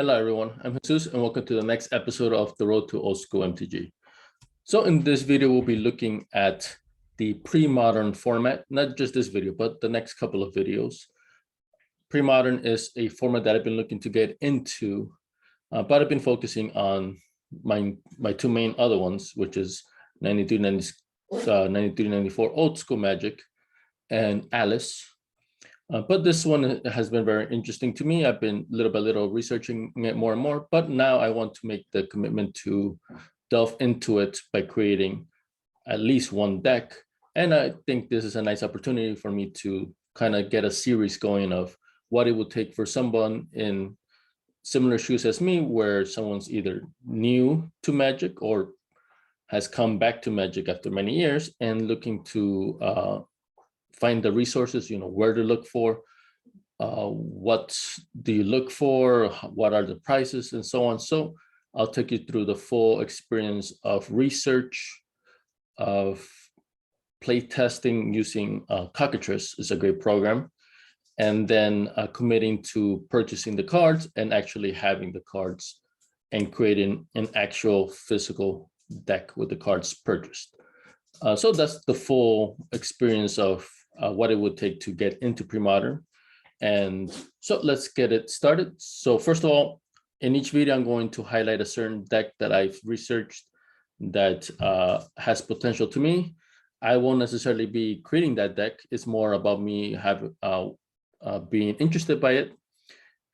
Hello, everyone. I'm Jesus, and welcome to the next episode of The Road to Old School MTG. So in this video, we'll be looking at the pre-modern format, not just this video, but the next couple of videos. Pre-modern is a format that I've been looking to get into, but I've been focusing on my two main other ones, which is 93-94 Old School Magic and Alice. But this one has been very interesting to me. I've been little by little researching it more and more, but now I want to make the commitment to delve into it by creating at least one deck. And I think this is a nice opportunity for me to kind of get a series going of what it would take for someone in similar shoes as me, where someone's either new to Magic or has come back to Magic after many years and looking to find the resources, where to look for, what do you look for, what are the prices, and so on. So I'll take you through the full experience of research, of play testing using Cockatrice is a great program, and then committing to purchasing the cards and actually having the cards and creating an actual physical deck with the cards purchased. So that's the full experience of what it would take to get into pre-modern. And so let's get it started. So first of all, in each video, I'm going to highlight a certain deck that I've researched that has potential to me. I won't necessarily be creating that deck. It's more about me being interested by it.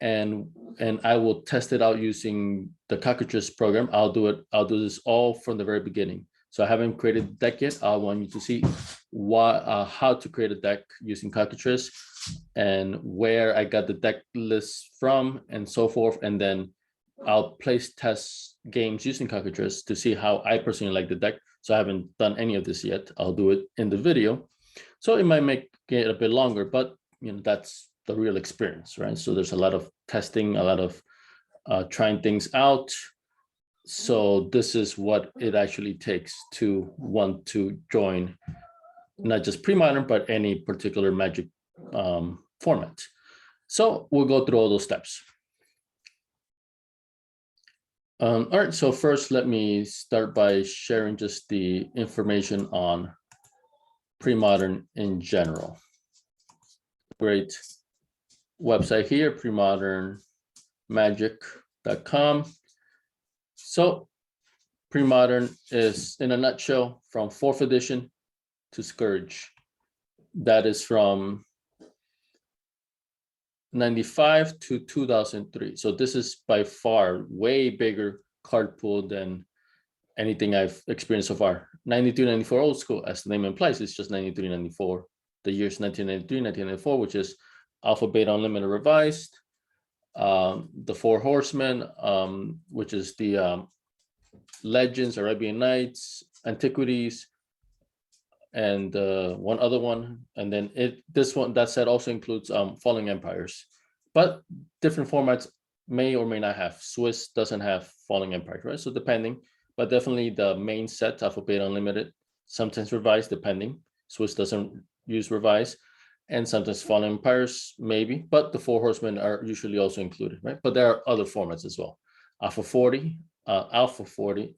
And I will test it out using the Cockatrice program. I'll do this all from the very beginning. So I haven't created a deck yet. I want you to see how to create a deck using Cockatrice and where I got the deck list from and so forth. And then I'll place test games using Cockatrice to see how I personally like the deck. So I haven't done any of this yet. I'll do it in the video. So it might make it a bit longer, but that's the real experience, right? So there's a lot of testing, a lot of trying things out. So this is what it actually takes to want to join not just pre-modern, but any particular Magic format. So we'll go through all those steps. All right, so first let me start by sharing just the information on pre-modern in general. Great website here, premodernmagic.com. So pre-modern is, in a nutshell, from 4th edition to Scourge. That is from 95 to 2003. So this is by far way bigger card pool than anything I've experienced so far. 92-94 Old School, as the name implies, it's just 93-94. The years 1993, 1994, which is Alpha Beta Unlimited Revised. The Four Horsemen, which is the Legends, Arabian Nights, Antiquities, and one other one. And then this one, that set also includes Falling Empires, but different formats may or may not have. Swiss doesn't have Falling Empires, right? So depending, but definitely the main set, Alpha Beta Unlimited, sometimes revised, depending. Swiss doesn't use revise, and sometimes Fallen Empires, maybe, but the Four Horsemen are usually also included, right? But there are other formats as well. Alpha 40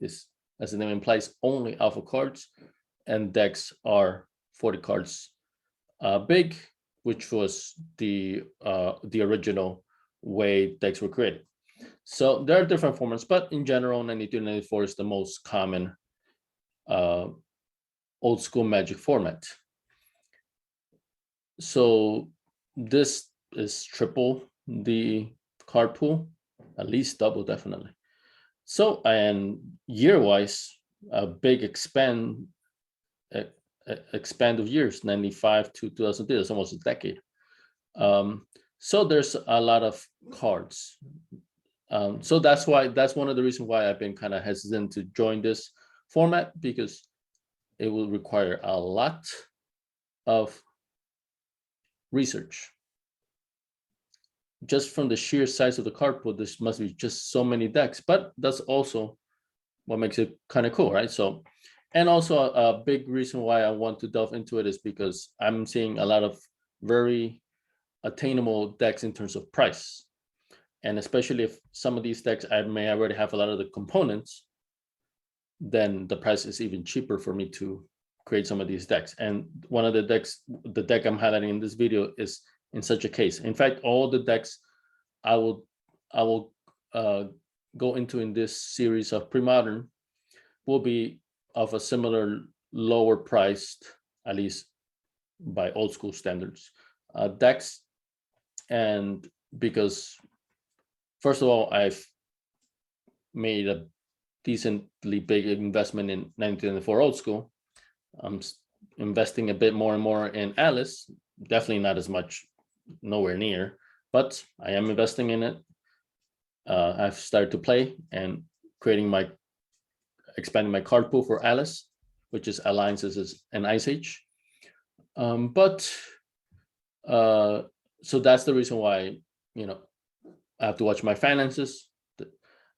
is, as the name implies, only alpha cards, and decks are 40 cards big, which was the original way decks were created. So there are different formats, but in general, 92-94 is the most common old school Magic format. So this is triple the card pool, at least double, definitely. So, and year-wise, a big expand of years, 95 to 2003, that's almost a decade. So there's a lot of cards. So that's one of the reasons why I've been kind of hesitant to join this format, because it will require a lot of research. Just from the sheer size of the card pool, this must be just so many decks, but that's also what makes it kind of cool, right? So, and also a big reason why I want to delve into it is because I'm seeing a lot of very attainable decks in terms of price. And especially if some of these decks, I may already have a lot of the components, then the price is even cheaper for me to create some of these decks. And one of the decks, the deck I'm highlighting in this video, is in such a case. In fact, all the decks I will go into in this series of Premodern will be of a similar lower priced, at least by old school standards, decks. And because first of all, I've made a decently big investment in 1994 old school. I'm investing a bit more and more in Alice, definitely not as much, nowhere near, but I am investing in it. I've started to play and expanding my card pool for Alice, which is Alliances and Ice Age. So that's the reason why, I have to watch my finances.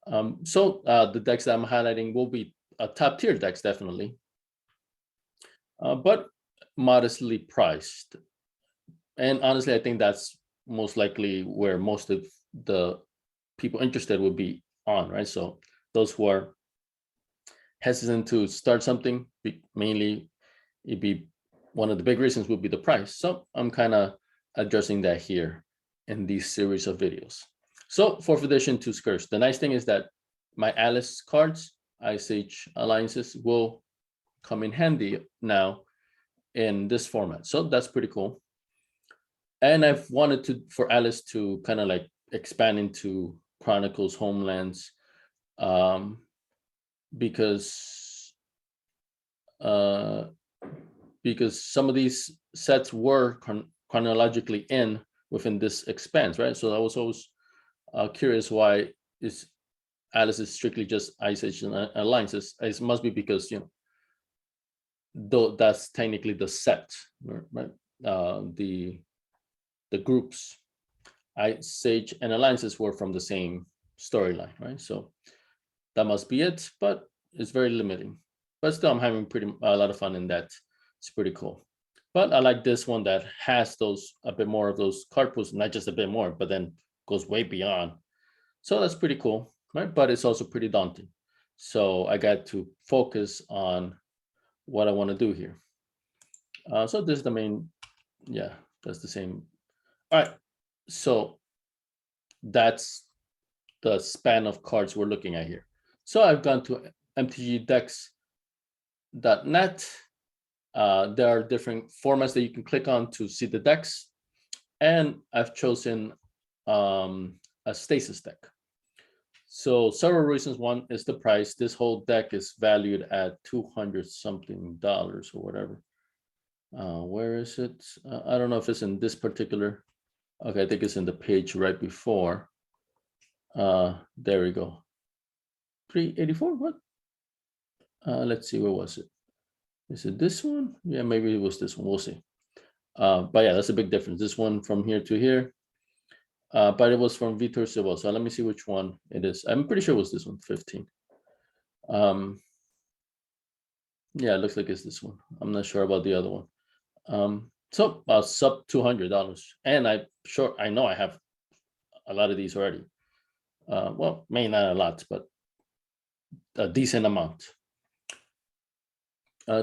The decks that I'm highlighting will be top tier decks, definitely, but modestly priced. And honestly, I think that's most likely where most of the people interested would be on, right? So those who are hesitant to start something, mainly it'd be one of the big reasons would be the price. So I'm kind of addressing that here in these series of videos. So 4th edition to Scourge. The nice thing is that my Alice cards, Ice Age Alliances, will come in handy now in this format. So that's pretty cool. And I've wanted for Alice to kind of like expand into Chronicles, Homelands, because some of these sets were chronologically within this expanse, right? So I was always curious why Alice is strictly just Ice Age and Alliances. It must be because though that's technically the set, right? The groups, Ice Age and Alliances, were from the same storyline, right? So that must be it, but it's very limiting. But still, I'm having a lot of fun in that. It's pretty cool. But I like this one that has a bit more of those card pools, not just a bit more, but then goes way beyond. So that's pretty cool, right? But it's also pretty daunting. So I got to focus on what I want to do here. So this is the main, yeah, that's the same. All right, so that's the span of cards we're looking at here. So I've gone to mtgdecks.net. There are different formats that you can click on to see the decks. And I've chosen a Stasis deck. So several reasons. One is the price. This whole deck is valued at $200 something or whatever. Where is it? I don't know if it's in this particular. Okay, I think it's in the page right before. There we go. 384. What? Let's see. Where was it? Is it this one? Yeah, maybe it was this one. We'll see. But yeah, that's a big difference. This one from here to here. But it was from Vitor Silva. So let me see which one it is. I'm pretty sure it was this one, 15. Yeah, it looks like it's this one. I'm not sure about the other one. So sub $200. And I know I have a lot of these already. Well, maybe not a lot, but a decent amount.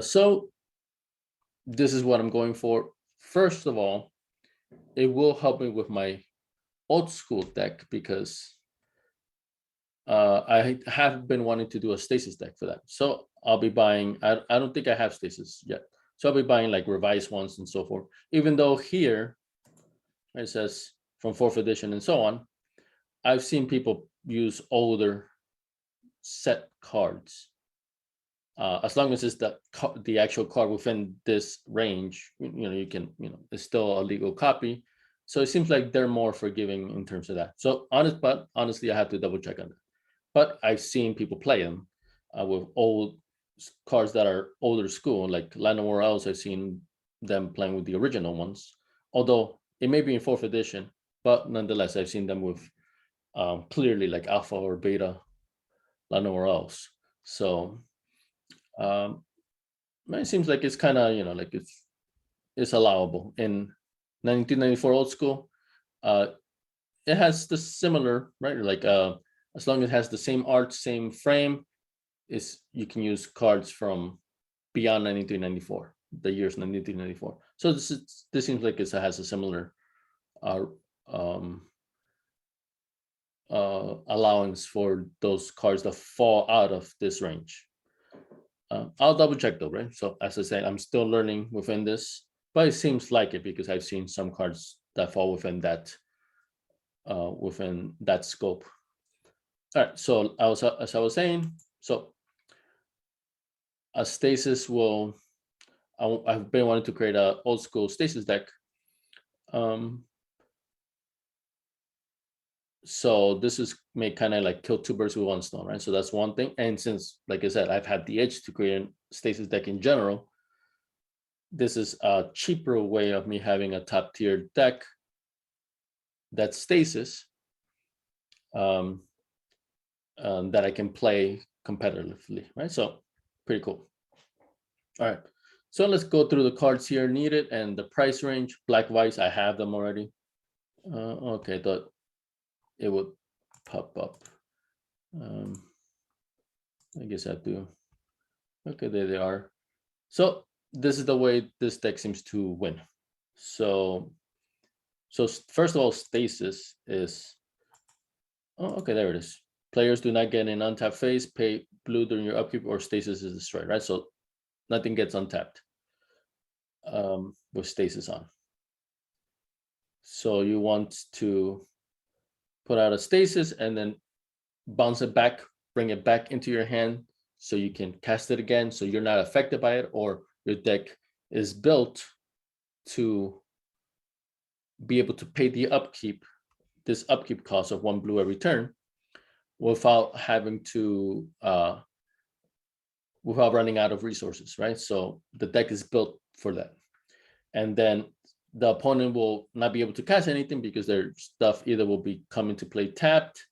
So this is what I'm going for. First of all, it will help me with my old school deck because I have been wanting to do a Stasis deck for that. So I'll be buying, I don't think I have Stasis yet. So I'll be buying like revised ones and so forth. Even though here it says from 4th edition and so on, I've seen people use older set cards. As long as it's the actual card within this range, you can, it's still a legal copy. So it seems like they're more forgiving in terms of that. So honestly, I have to double check on that. But I've seen people play them with old cards that are older school, like Land Nowhere Else. I've seen them playing with the original ones, although it may be in 4th edition, but nonetheless, I've seen them with clearly like alpha or beta Land Nowhere Else. So it seems like it's kind of, like it's allowable. In 1994 old school, it has the similar, right? Like as long as it has the same art, same frame, is you can use cards from beyond 93-94, the years 93-94. So this seems like it has a similar uh, um, allowance for those cards that fall out of this range. I'll double check though, right? So as I said, I'm still learning within this, but it seems like it because I've seen some cards that fall within that scope. All right. So as I was saying, so a Stasis will. I've been wanting to create a old school Stasis deck. So this is may kind of like kill two birds with one stone, right? So that's one thing. And since, like I said, I've had the itch to create a Stasis deck in general, this is a cheaper way of me having a top tier deck that's Stasis that I can play competitively, right? So pretty cool. All right. So let's go through the cards here needed and the price range. Black Vice, I have them already. Okay, I thought it would pop up. I guess I have to. Okay, there they are. So this is the way this deck seems to win. So first of all, Stasis is. Oh, okay, there it is. Players do not get an untapped phase, pay blue during your upkeep, or Stasis is destroyed, right? So nothing gets untapped with Stasis on. So you want to put out a Stasis and then bounce it back, bring it back into your hand so you can cast it again so you're not affected by it, or your deck is built to be able to pay the upkeep, this upkeep cost of 1 blue every turn without having to without running out of resources, right? So the deck is built for that. And then the opponent will not be able to cast anything because their stuff either will be coming to play tapped,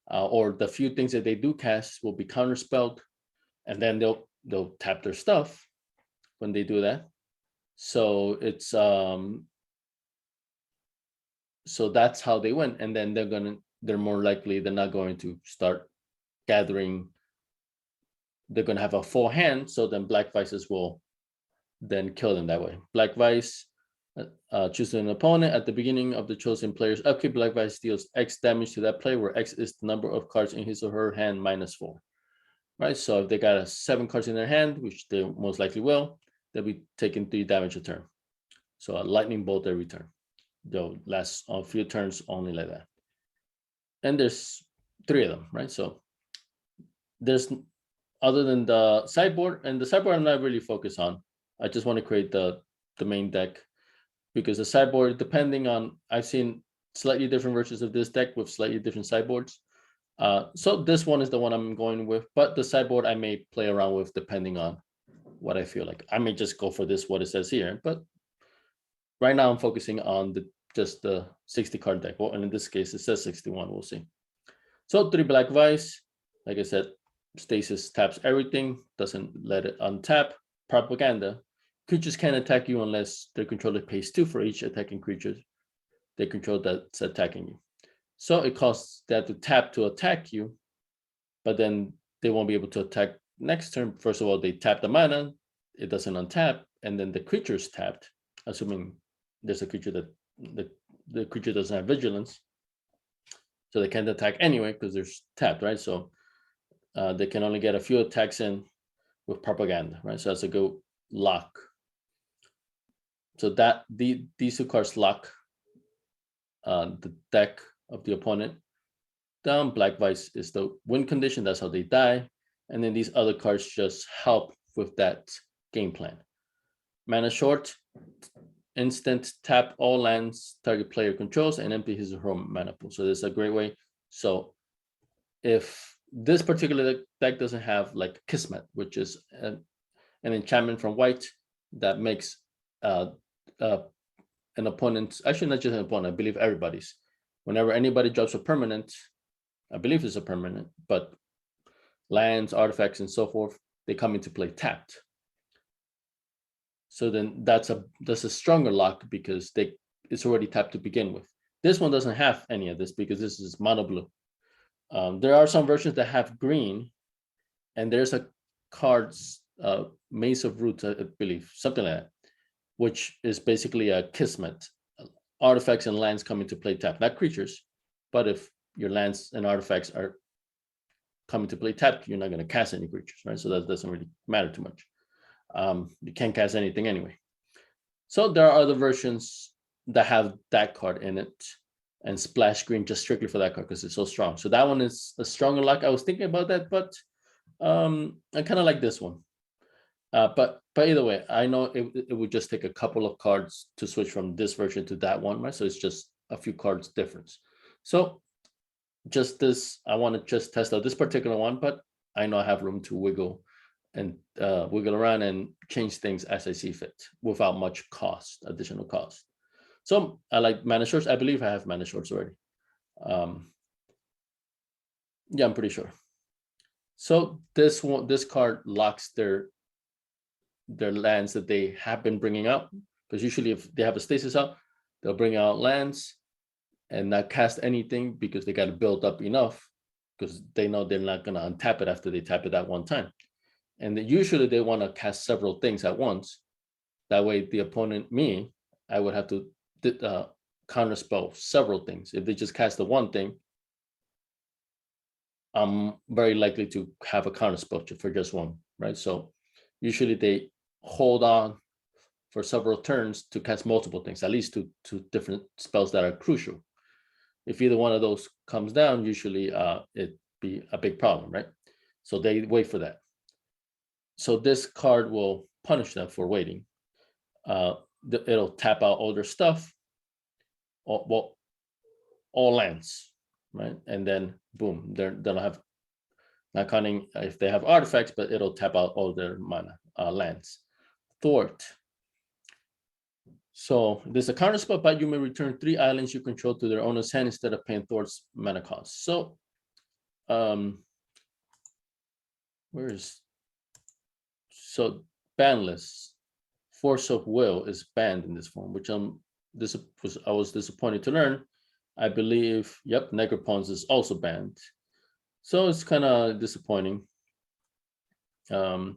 or the few things that they do cast will be counterspelled, and then they'll tap their stuff when they do that. So it's so that's how they win. And then they're more likely they're not going to start gathering. They're going to have a full hand, so then Black Vices will then kill them that way. Black Vice choose an opponent at the beginning of the chosen player's upkeep. Black Vice deals X damage to that player, where X is the number of cards in his or her hand minus 4. Right. So if they got 7 cards in their hand, which they most likely will, they'll be taking 3 damage a turn. So a lightning bolt every turn. They'll last a few turns only like that. And there's 3 of them, right? So there's, other than the sideboard, and the sideboard I'm not really focused on. I just want to create the main deck, because the sideboard, depending on, I've seen slightly different versions of this deck with slightly different sideboards. So this one is the one I'm going with, but the sideboard I may play around with depending on what I feel like. I may just go for this, what it says here, but right now I'm focusing on just the 60 card deck. Well, and in this case, it says 61, we'll see. So 3 Black Vice, like I said, Stasis taps everything, doesn't let it untap. Propaganda, creatures can't attack you unless their controller pays 2 for each attacking creature they control that's attacking you. So it costs that to tap to attack you, but then they won't be able to attack next turn. First of all, they tap the mana, it doesn't untap, and then the creature's tapped, assuming there's a creature that the creature doesn't have vigilance. So they can't attack anyway because they're tapped, right? So they can only get a few attacks in with propaganda, right? So that's a good lock. So that these 2 cards lock the deck of the opponent down. Black Vice is the win condition, that's how they die. And then these other cards just help with that game plan. Mana short, instant tap all lands target player controls and empty his or her mana pool. So this is a great way. So if this particular deck doesn't have like Kismet, which is an enchantment from white that makes an opponent, actually not just an opponent, I believe everybody's, whenever anybody drops a permanent, I believe it's a permanent, but lands, artifacts, and so forth, they come into play tapped. So then that's a stronger lock because it's already tapped to begin with. This one doesn't have any of this because this is mono blue. There are some versions that have green, and there's a card's Maze of Roots, I believe, something like that, which is basically a kismet. Artifacts and lands come into play tap, not creatures, but if your lands and artifacts are coming to play tap, you're not going to cast any creatures, right? So that doesn't really matter too much. You can't cast anything anyway. So there are other versions that have that card in it and splash screen just strictly for that card because it's so strong. So that one is a stronger luck. I was thinking about that, but I kind of like this one. But either way, I know it would just take a couple of cards to switch from this version to that one, right? So it's just a few cards difference. So just this, I want to just test out this particular one, but I know I have room to wiggle and wiggle around and change things as I see fit without much cost, additional cost. So I like mana shorts. I believe I have mana shorts already. Yeah, I'm pretty sure. So this card locks their lands that they have been bringing out, because usually if they have a stasis out, they'll bring out lands and not cast anything because they got to build up enough because they know they're not going to untap it after they tap it that one time. And usually they want to cast several things at once. That way the opponent, me, I would have to counterspell several things. If they just cast the one thing, I'm very likely to have a counterspell for just one, right? So usually they hold on for several turns to cast multiple things, at least two different spells that are crucial. If either one of those comes down, usually it'd be a big problem, right? So they wait for that. So this card will punish them for waiting. It'll tap out all their stuff, all lands, right? And then boom, they'll have, not counting if they have artifacts, but it'll tap out all their mana lands. Thwart. So there's a counter spell, but you may return 3 islands you control to their owner's hand instead of paying Thwart's mana cost. So, bandless. Force of Will is banned in this form, which I was disappointed to learn. I believe, yep, Necropons is also banned. So it's kind of disappointing. But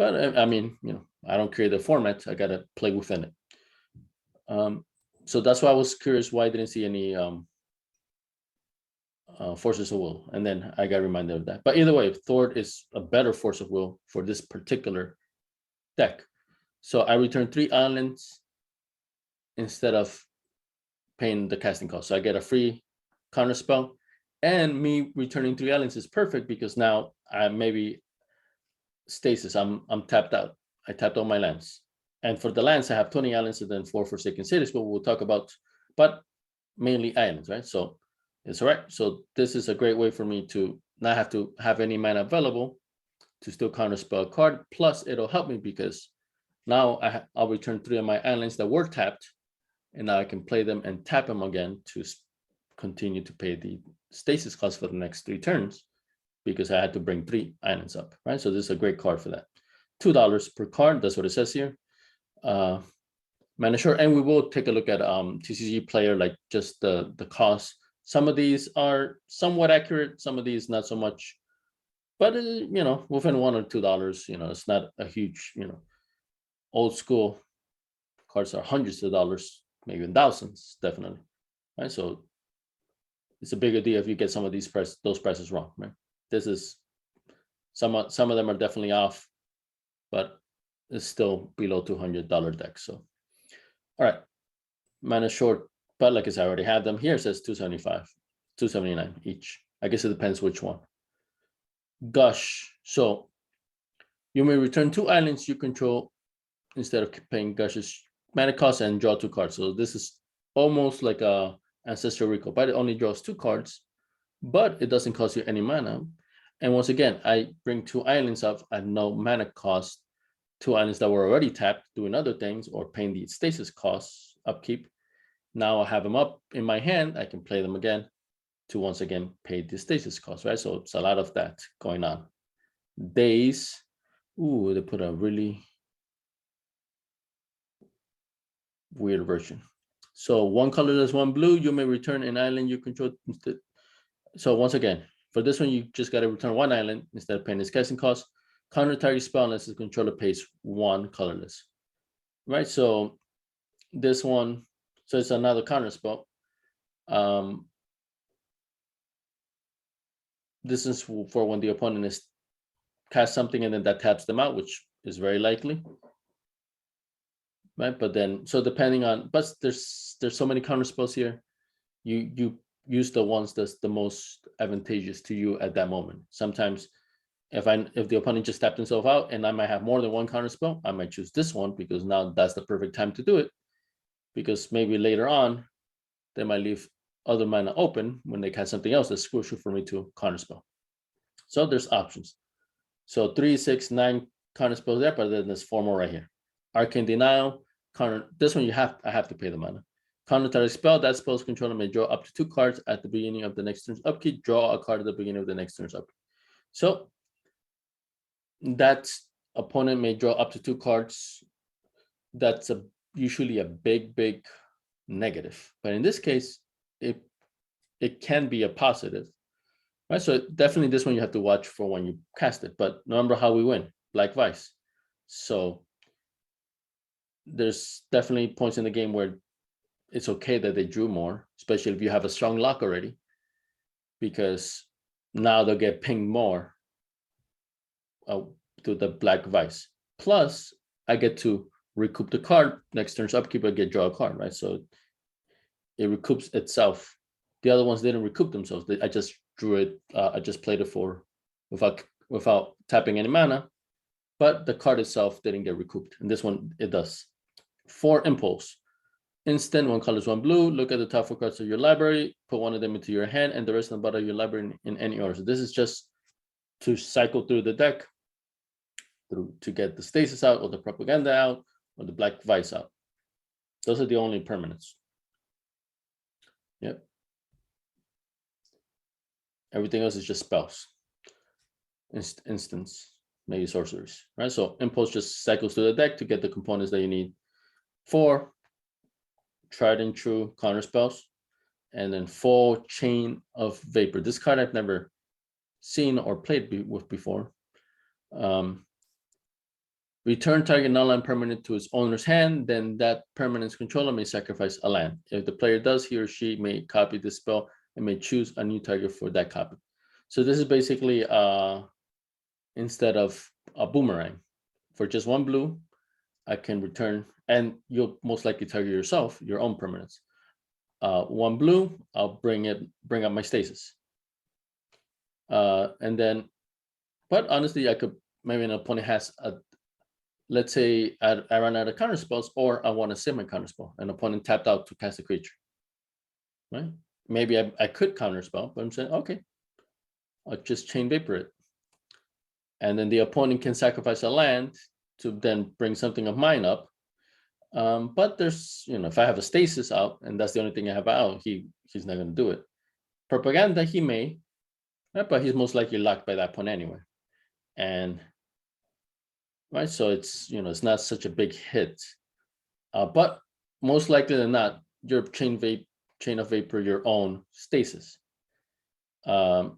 I mean, I don't create the format. I got to play within it. So that's why I was curious why I didn't see any Forces of Will. And then I got reminded of that. But either way, Thwart is a better Force of Will for this particular deck. So I return 3 islands instead of paying the casting cost. So I get a free counter spell. And me returning 3 islands is perfect because now I maybe Stasis, I'm tapped out. I tapped all my lands. And for the lands, I have 20 islands and then 4 Forsaken Cities, but we'll talk about, but mainly islands, right? So it's all right. So this is a great way for me to not have to have any mana available to still counterspell a card. Plus, it'll help me because now I'll return 3 of my islands that were tapped, and now I can play them and tap them again to continue to pay the stasis cost for the next 3 turns, because I had to bring 3 islands up, right? So this is a great card for that. $2 per card, that's what it says here. Mana short, and we will take a look at TCG Player, like just the cost. Some of these are somewhat accurate, some of these not so much. But within $1 or $2, it's not a huge, old school cards are hundreds of dollars, maybe even thousands, definitely, right? So it's a bigger deal if you get some of those prices wrong, right? This is some of them are definitely off, but it's still below $200 deck. So, all right, mana short, but like I said, I already have them here. It says 275, 279 each. I guess it depends which one. Gush. So you may return 2 islands you control instead of paying Gush's mana cost and draw 2 cards. So this is almost like a Ancestral Recall, but it only draws 2 cards, but it doesn't cost you any mana. And once again, I bring 2 islands up at no mana cost, 2 islands that were already tapped doing other things or paying the stasis costs upkeep. Now I have them up in my hand. I can play them again to once again pay the stasis cost, right? So it's a lot of that going on. Days. Ooh, they put a really weird version. So one colorless, one blue, you may return an island you control instead. So once again, for this one, you just got to return one island instead of paying its casting cost. Counter target spell unless the controller pays one colorless. Right, so this one, so it's another counter spell. This is for when the opponent is cast something and then that taps them out, which is very likely. Right, but then so depending on, but there's so many counter spells here. You use the ones that's the most advantageous to you at that moment. Sometimes if the opponent just tapped himself out and I might have more than one counter spell, I might choose this one because now that's the perfect time to do it. Because maybe later on they might leave other mana open when they cast something else that's crucial for me to counter spell. So there's options. So 3, 6, 9 counter spells there, but then there's 4 more right here. Arcane Denial, counter. This one I have to pay the mana. Counter target spell, that spell's controller may draw up to 2 cards at the beginning of the next turn's upkeep. Draw a card at the beginning of the next turn's upkeep. So that opponent may draw up to 2 cards. That's usually a big negative. But in this case, it can be a positive. Right, so definitely this one you have to watch for when you cast it. But remember how we win, Black Vice. So there's definitely points in the game where it's okay that they drew more, especially if you have a strong lock already, because now they'll get pinged more to the Black Vice. Plus, I get to recoup the card next turn's upkeep. I get draw a card, right? So it recoups itself. The other ones didn't recoup themselves. I just drew it. I just played it for without tapping any mana, but the card itself didn't get recouped. And this one it does. 4 Impulse. Instant, 1 color, 1 blue. Look at the top 4 cards of your library. Put one of them into your hand, and the rest of the bottom of your library in any order. So this is just to cycle through the deck to get the Stasis out, or the Propaganda out, or the Black Vice out. Those are the only permanents. Yep. Everything else is just spells, instants, maybe sorceries, right? So Impulse just cycles through the deck to get the components that you need. 4 tried and true counter spells, and then 4 Chain of Vapor. This card I've never seen or played with before. Return target non-land permanent to its owner's hand, then that permanent's controller may sacrifice a land. If the player does, he or she may copy this spell and may choose a new target for that copy. So this is basically instead of a boomerang. For just 1 blue, I can return, and you'll most likely target yourself, your own permanents. 1 blue, I'll bring up my Stasis. And then, but honestly, I could, maybe an opponent has let's say I run out of counter spells, or I want to semi counter spell. An opponent tapped out to cast a creature. Right? Maybe I could counter spell, but I'm saying, okay, I'll just Chain Vapor it. And then the opponent can sacrifice a land to then bring something of mine up. But there's, if I have a Stasis out and that's the only thing I have out, he's not going to do it. Propaganda, he may, right? But he's most likely locked by that point anyway. And right, so it's it's not such a big hit. But most likely than not, your Chain of Vapor your own Stasis. But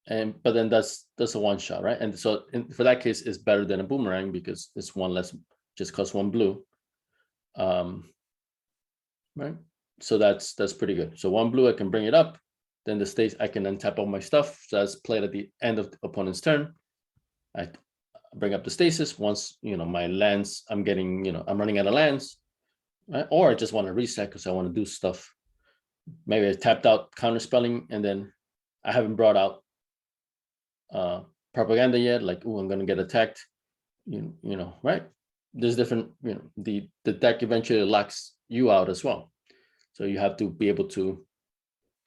then that's a one shot, right? And so for that case, it's better than a boomerang because it's 1 less, just costs 1 blue. Right? So that's pretty good. So 1 blue, I can bring it up. Then the Stasis, I can untap all my stuff. So that's played at the end of the opponent's turn. I bring up the Stasis. Once my lands, I'm getting, I'm running out of lands, right? Or I just want to reset because I want to do stuff. Maybe I tapped out counter spelling, and then I haven't brought out Propaganda yet. Like, I'm gonna get attacked. Right? There's different. The deck eventually locks you out as well, so you have to be able to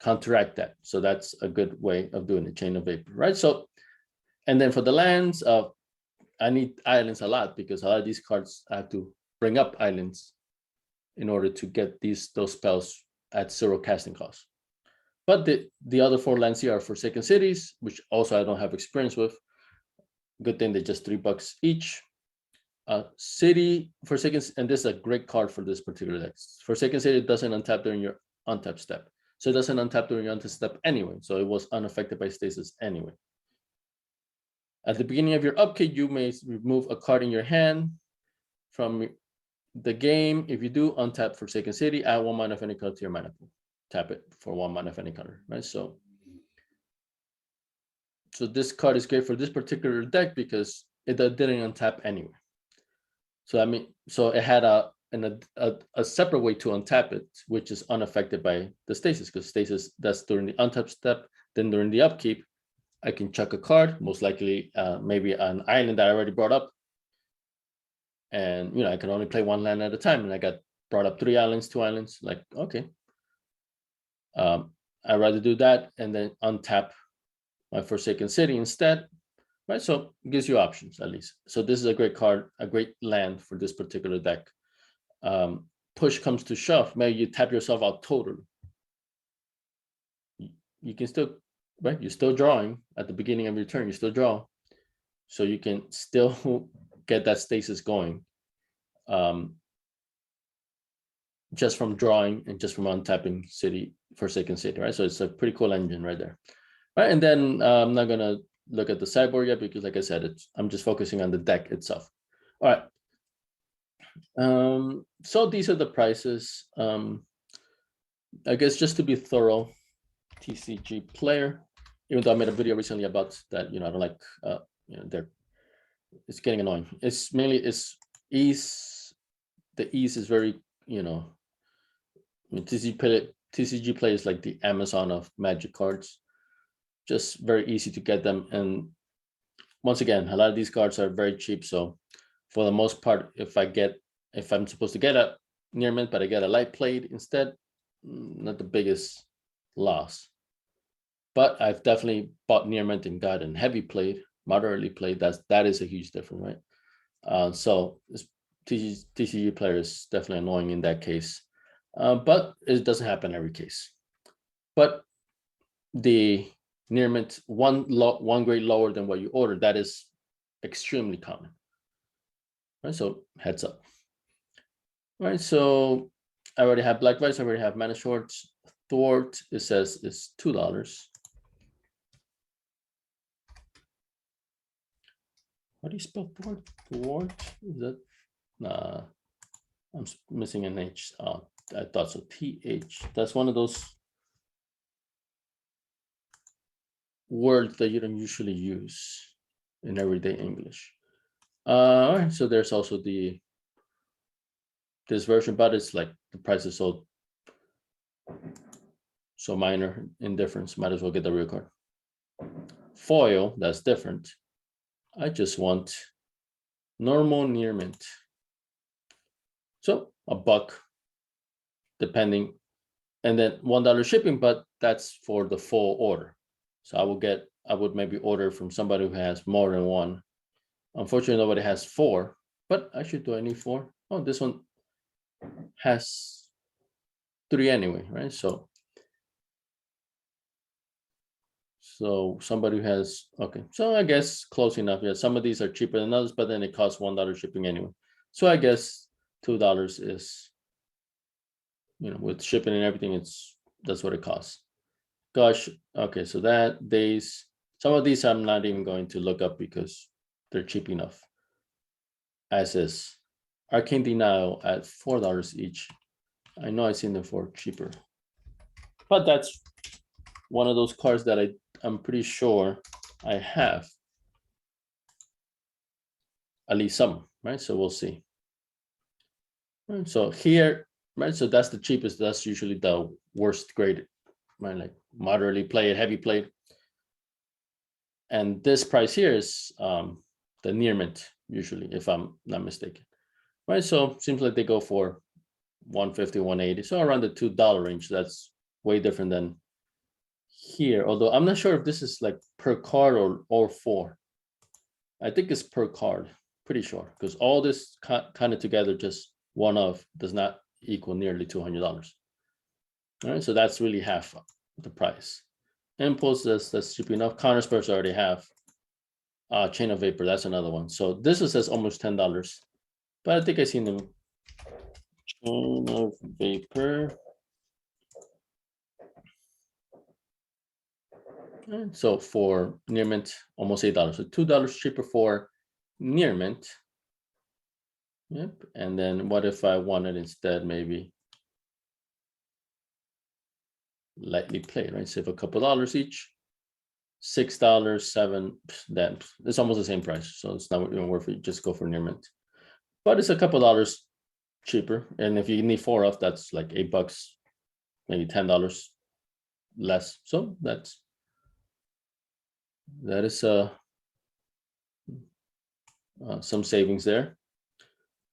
counteract that. So that's a good way of doing the Chain of Vapor, right? So, and then for the lands, I need islands a lot because a lot of these cards I have to bring up islands in order to get those spells at 0 casting cost. But the other 4 lands here are Forsaken Cities, which also I don't have experience with. Good thing they're just $3 each. City, Forsaken, and this is a great card for this particular deck. Forsaken City doesn't untap during your untap step. So it doesn't untap during your untap step anyway. So it was unaffected by Stasis anyway. At the beginning of your upkeep, you may remove a card in your hand from the game. If you do, untap Forsaken City, add 1 mana of any color to your mana pool. Tap it for 1 mana of any color, right? So this card is great for this particular deck because it didn't untap anyway. So I mean, so it had a separate way to untap it, which is unaffected by the Stasis, because Stasis, that's during the untap step. Then during the upkeep, I can chuck a card, most likely maybe an island that I already brought up. And, I can only play 1 land at a time. And I got brought up 3 islands, 2 islands. Like, okay. I'd rather do that and then untap my Forsaken City instead. Right, so it gives you options at least. So this is a great card, a great land for this particular deck. Push comes to shove, maybe you tap yourself out totally. You can still, right? You're still drawing at the beginning of your turn. You still draw, so you can still get that Stasis going, just from drawing and just from untapping City, Forsaken City, right? So it's a pretty cool engine right there, right? And then I'm not gonna look at the sideboard yet because, like I said, I'm just focusing on the deck itself. All right. So these are the prices. I guess just to be thorough, TCG player, even though I made a video recently about that, I don't like, it's getting annoying. It's mainly ease. The ease is very, TCG play is like the Amazon of Magic cards, just very easy to get them. And once again, a lot of these cards are very cheap. So for the most part, if I'm supposed to get a near mint, but I get a light played instead, not the biggest loss. But I've definitely bought near mint and gotten heavy played, moderately played. That is a huge difference, right? So TCG player is definitely annoying in that case, but it doesn't happen every case. But the near mint one grade lower than what you ordered, that is extremely common, right? So heads up. Right, so I already have Black Vice, I already have Mana Shorts. Thwart, it says it's $2. How do you spell thwart? Thwart? Is that? Nah, I'm missing an H. Oh, I thought so. TH. That's one of those words that you don't usually use in everyday English. All right, so there's also this version, but it's like the price is so minor in difference. Might as well get the real card. Foil, that's different. I just want normal near mint. So $1, depending, and then $1 shipping, but that's for the full order. So I would maybe order from somebody who has more than one. Unfortunately, nobody has 4, but actually, do I need 4? Oh, this one has 3 anyway, right? So somebody who has, okay, so I guess close enough. Yeah, some of these are cheaper than others, but then it costs $1 shipping anyway. So I guess $2 is, with shipping and everything, that's what it costs. Gosh, okay, so some of these I'm not even going to look up because they're cheap enough. As is Arcane Denial at $4 each. I know I've seen them for cheaper, but that's one of those cards that I'm pretty sure I have at least some, right? So we'll see. Right, so here, right? So that's the cheapest. That's usually the worst grade, right? Like moderately played, heavy played. And this price here is the near mint, usually, if I'm not mistaken. Right, so seems like they go for $150, $180. So around the $2 range. That's way different than here. Although I'm not sure if this is like per card or 4. I think it's per card, pretty sure, because all this kind of together, just one of, does not equal nearly $200. All right, so that's really half the price. Impulse, that's cheap enough. Counterspurs already have. Chain of Vapor, that's another one. So this says almost $10. but I think I seen them. Chain of vapor. And so for near mint, almost $8. So $2 cheaper for near mint. Yep. And then what if I wanted instead maybe lightly played, right? Save a couple dollars each. $6, $7. Then it's almost the same price. So it's not even worth it. Just go for near mint. But it's a couple dollars cheaper. And if you need 4 off, that's like $8, maybe $10 less. So that is some savings there.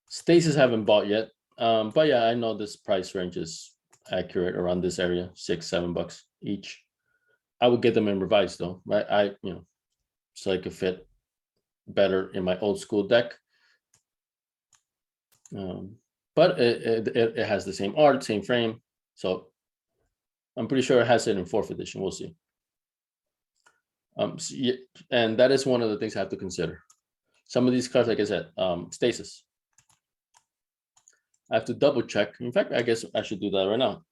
Stasis haven't bought yet. But yeah, I know this price range is accurate around this area, $6-7 each. I would get them in revised though, right? So I could fit better in my old school deck. But it has the same art, same frame. So I'm pretty sure it has it in 4th edition. We'll see. So yeah, and that is one of the things I have to consider. Some of these cards, like I said, Stasis. I have to double check. In fact, I guess I should do that right now.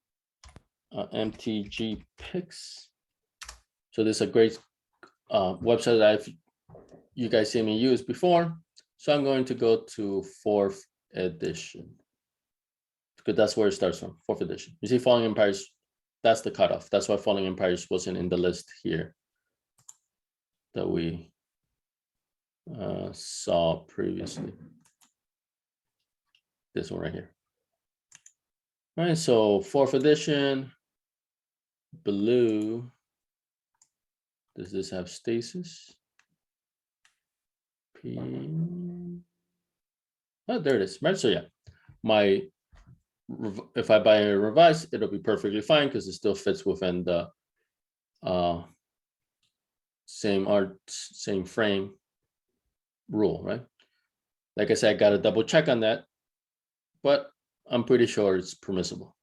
MTG Picks. So this is a great website that you guys seen me use before. So I'm going to go to 4th edition because that's where it starts from. 4th edition. You see, Falling Empires. That's the cutoff. That's why Falling Empires wasn't in the list here that we saw previously. This one right here. All right, so 4th edition, blue. Does this have Stasis? P. Oh, there it is. Right, so yeah, if I buy a revised, it'll be perfectly fine because it still fits within the same art, same frame rule, right? Like I said, I got to double check on that, but I'm pretty sure it's permissible.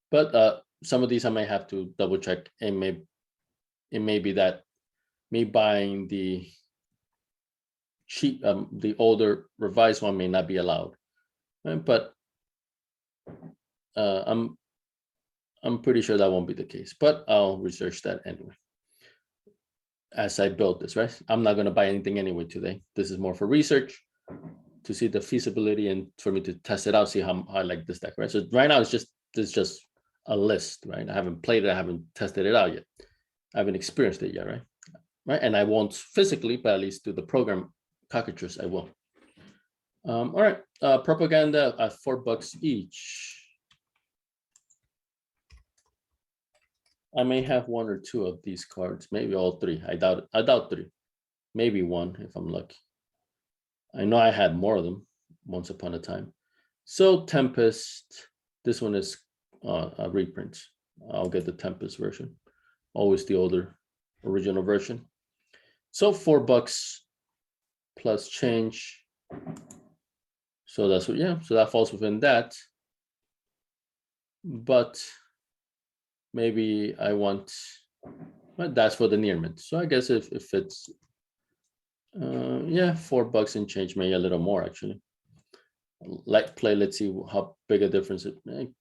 But some of these I may have to double check. It may be that me buying the cheap, the older revised one may not be allowed, right? But I'm pretty sure that won't be the case. But I'll research that anyway as I build this, right? I'm not going to buy anything anyway today. This is more for research to see the feasibility and for me to test it out, see how I like this deck, right? So right now it's just a list, right? I haven't played it, I haven't tested it out yet. I haven't experienced it yet, right? Right, and I won't physically, but at least through the program Cockatrice, I will. All right, propaganda at $4 each. I may have 1 or 2 of these cards, maybe all 3. I doubt 3, maybe 1 if I'm lucky. I know I had more of them once upon a time. So Tempest, this one is a reprint. I'll get the Tempest version, always the older original version. So $4 plus change. So that's what, yeah, so that falls within that. But maybe I want, but that's for the near mint. So I guess if it's, yeah, $4 and change, maybe a little more actually. Like play, let's see how big a difference it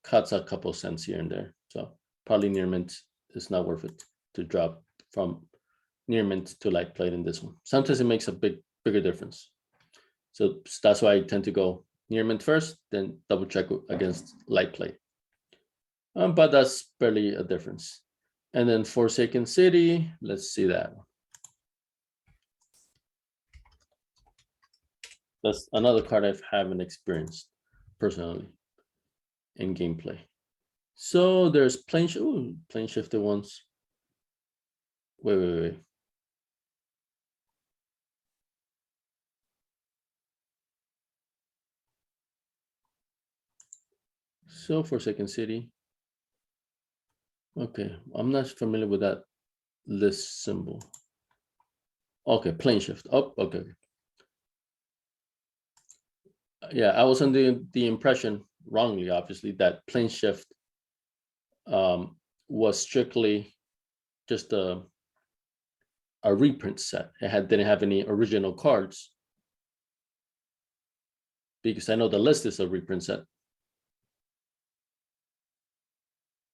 cuts a couple cents here and there. So probably near mint is not worth it to drop from near mint to light plate in this one. Sometimes it makes a bigger difference. So that's why I tend to go near mint first, then double check against light plate. But that's barely a difference. And then Forsaken City, let's see that one. That's another card I haven't experienced personally in gameplay. So there's plane shifted ones. Wait. So Forsaken City. Okay, I'm not familiar with that list symbol. Okay, plane shift. Oh, okay. Yeah, I was under the impression, wrongly, obviously, that plane shift was strictly just a reprint set. It didn't have any original cards. because I know the list is a reprint set.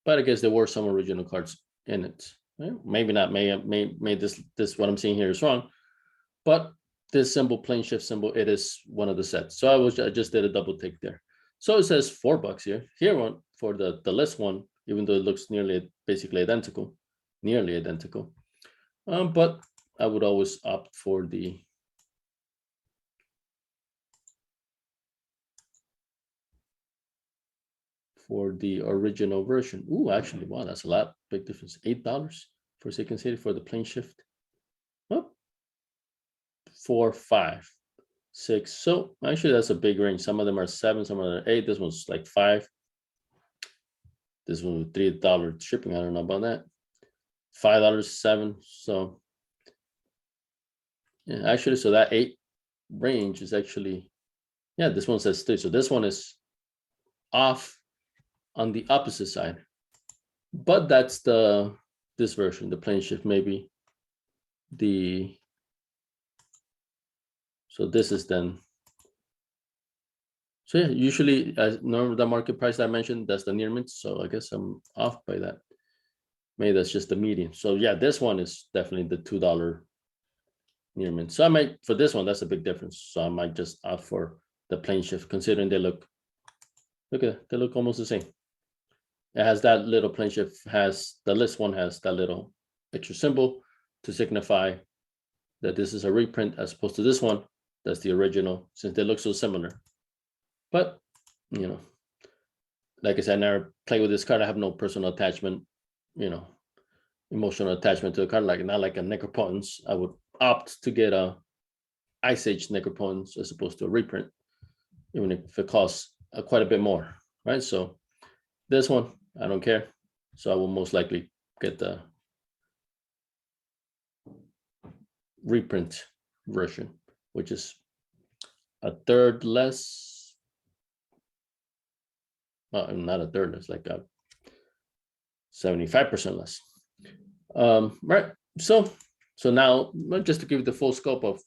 But I guess there were some original cards in it. Maybe not. May this what I'm seeing here is wrong. But this symbol, plane shift symbol, it is one of the sets. So I just did a double take there. So it says $4 here. Here one for the list one, even though it looks basically identical, nearly identical. But I would always opt for the original version. Ooh, actually, wow, that's a lot. Big difference. $8 for Second City for the plane shift. Oh, 4, 5, 6. So actually, that's a big range. Some of them are 7, some of them are 8. This one's like 5. This one with $3 shipping. I don't know about that. $5, 7. So yeah, actually, so that 8 range is actually, yeah, this one says 3. So this one is off on the opposite side. But that's this version, the plane shift, maybe so this is then. So yeah, usually as normal the market price I mentioned, that's the near mint. So I guess I'm off by that. Maybe that's just the median. So yeah, this one is definitely the $2 near mint. So I might, for this one, that's a big difference. So I might just opt for the plane shift, considering they look at that, they look almost the same. It has that little plane shift, the list one has that little extra symbol to signify that this is a reprint as opposed to this one. That's the original, since they look so similar. But, you know, like I said, I never play with this card. I have no personal attachment, emotional attachment to the card, not like a Necropotence. I would opt to get a Ice Age Necropotence as opposed to a reprint, even if it costs quite a bit more, right? So this one, I don't care. So I will most likely get the reprint version, which is a third less. Well, not a third, it's like a 75% less. Right. So now, just to give you the full scope of,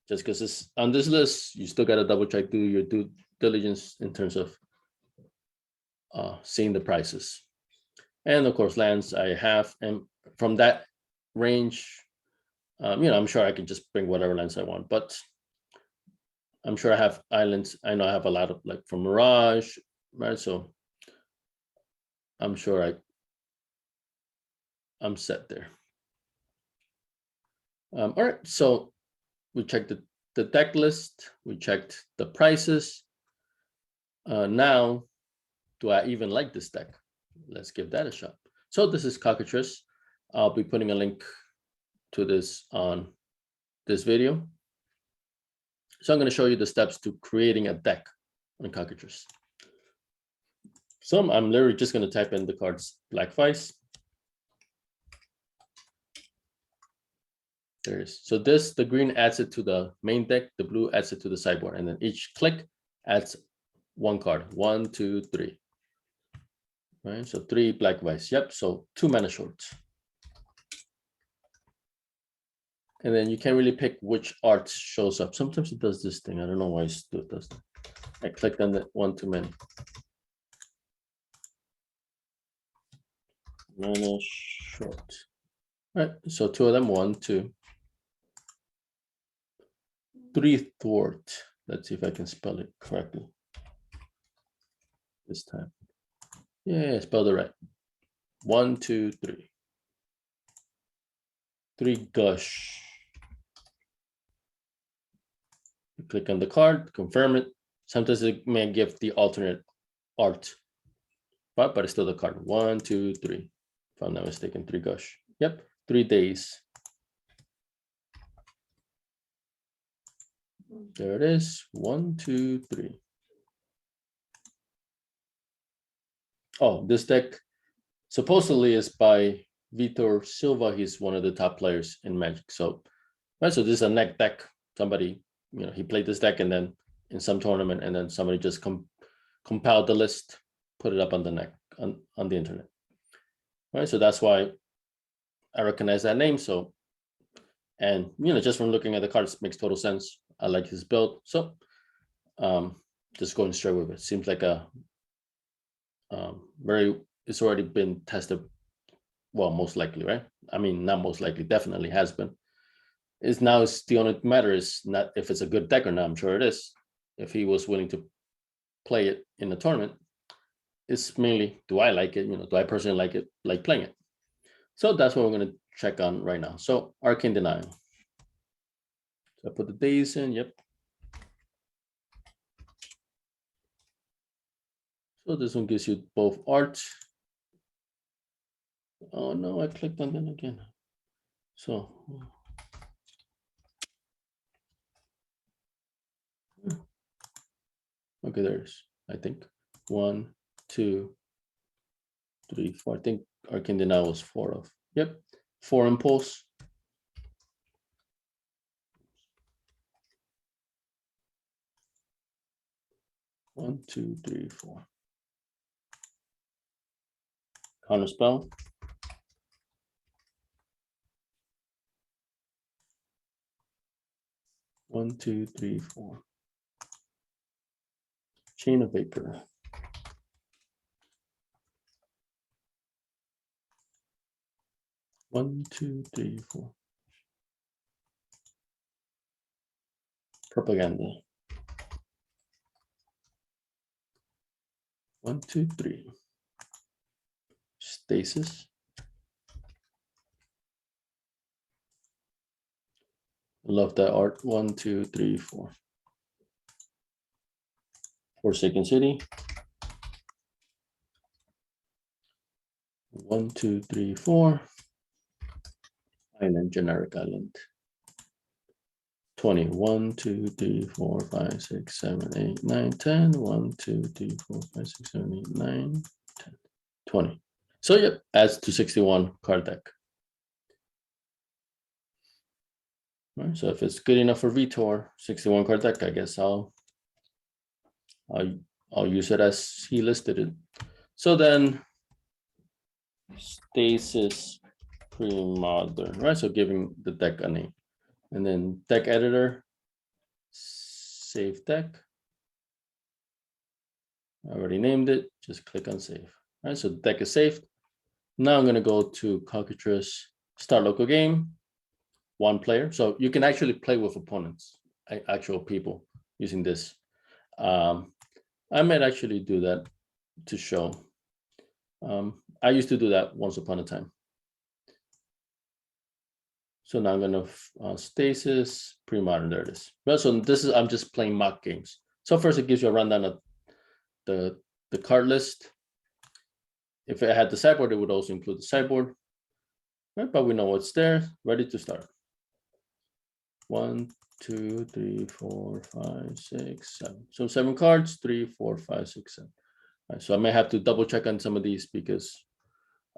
just because it's on this list, you still got to double check, do your due diligence in terms of seeing the prices. And of course, lands I have, and from that range, I'm sure I can just bring whatever lands I want, but I'm sure I have islands. I know I have a lot of, like, from Mirage, right? So I'm sure I'm set there. All right, so we checked the deck list, we checked the prices. Now, do I even like this deck? Let's give that a shot. So this is Cockatrice. I'll be putting a link to this on this video. So I'm going to show you the steps to creating a deck on Cockatrice. So I'm literally just going to type in the cards Black Vice. There it is. So the green adds it to the main deck, the blue adds it to the sideboard, and then each click adds one card. 1, 2, 3. Right, so 3 Black Vice. Yep, so 2 mana shorts. And then you can't really pick which art shows up. Sometimes it does this thing. I don't know why it does that. I clicked on that one too many. Mana short. All right, so 2 of them, 1, 2. 3 thwart. Let's see if I can spell it correctly this time. Yeah, spelled it right. 1, 2, 3. 3 gush. You click on the card, confirm it. Sometimes it may give the alternate art, but it's still the card. 1, 2, 3. If I'm not mistaken, 3 gush. Yep, 3 days. There it is. 1, 2, 3. Oh, this deck supposedly is by Vitor Silva. He's one of the top players in Magic. So, right, so this is a neck deck. Somebody, he played this deck and then in some tournament, and then somebody just compiled the list, put it up on the neck on the internet. Right, so that's why I recognize that name. So, and just from looking at the cards, makes total sense. I like his build. So just going straight with it. Seems like a it's already been tested. Well, most likely, right? I mean, not most likely, definitely has been. It's the only matter is not if it's a good deck or not. I'm sure it is. If he was willing to play it in the tournament, it's mainly, do I like it? Do I personally like it, like playing it? So that's what we're going to check on right now. So Arcane Denial. So I put the days in, yep. So this one gives you both art. Oh no, I clicked on that again. So okay, there's, I think, 1, 2, 3, 4. I think Arcane Denial was 4 of. Yep, 4 impulse. One, two, three, 4. Counter spell. One, two, three, 4. Chain of Vapor. One, two, three, 4. Propaganda. 1, 2, 3. Stasis. Love that art. 1, 2, 3, 4. Forsaken City. 1, 2, 3, 4. Island, generic island. 20. 1, 2, 3, 4, 5, 6, 7, 8, 9, 10. 1, 2, 3, 4, 5, 6, 7, 8, 9, 10. 20. So yep, adds to 61 card deck. All right, so if it's good enough for Vitor, 61 card deck, I guess I'll use it as he listed it. So then Stasis Premodern, right? So giving the deck a name. And then deck editor, save deck. I already named it, just click on save. All right, so the deck is saved. Now I'm gonna go to Cockatrice, start local game, 1 player. So you can actually play with opponents, actual people using this. I might actually do that to show. I used to do that once upon a time. So now I'm gonna Stasis, Premodern, there it is. Well, so this is, I'm just playing mock games. So first it gives you a rundown of the card list. If it had the sideboard, it would also include the sideboard. Right, but we know what's there, ready to start. 1, 2, 3, 4, 5, 6, 7. So 7 cards, 3, 4, 5, 6, 7. All right, so I may have to double check on some of these because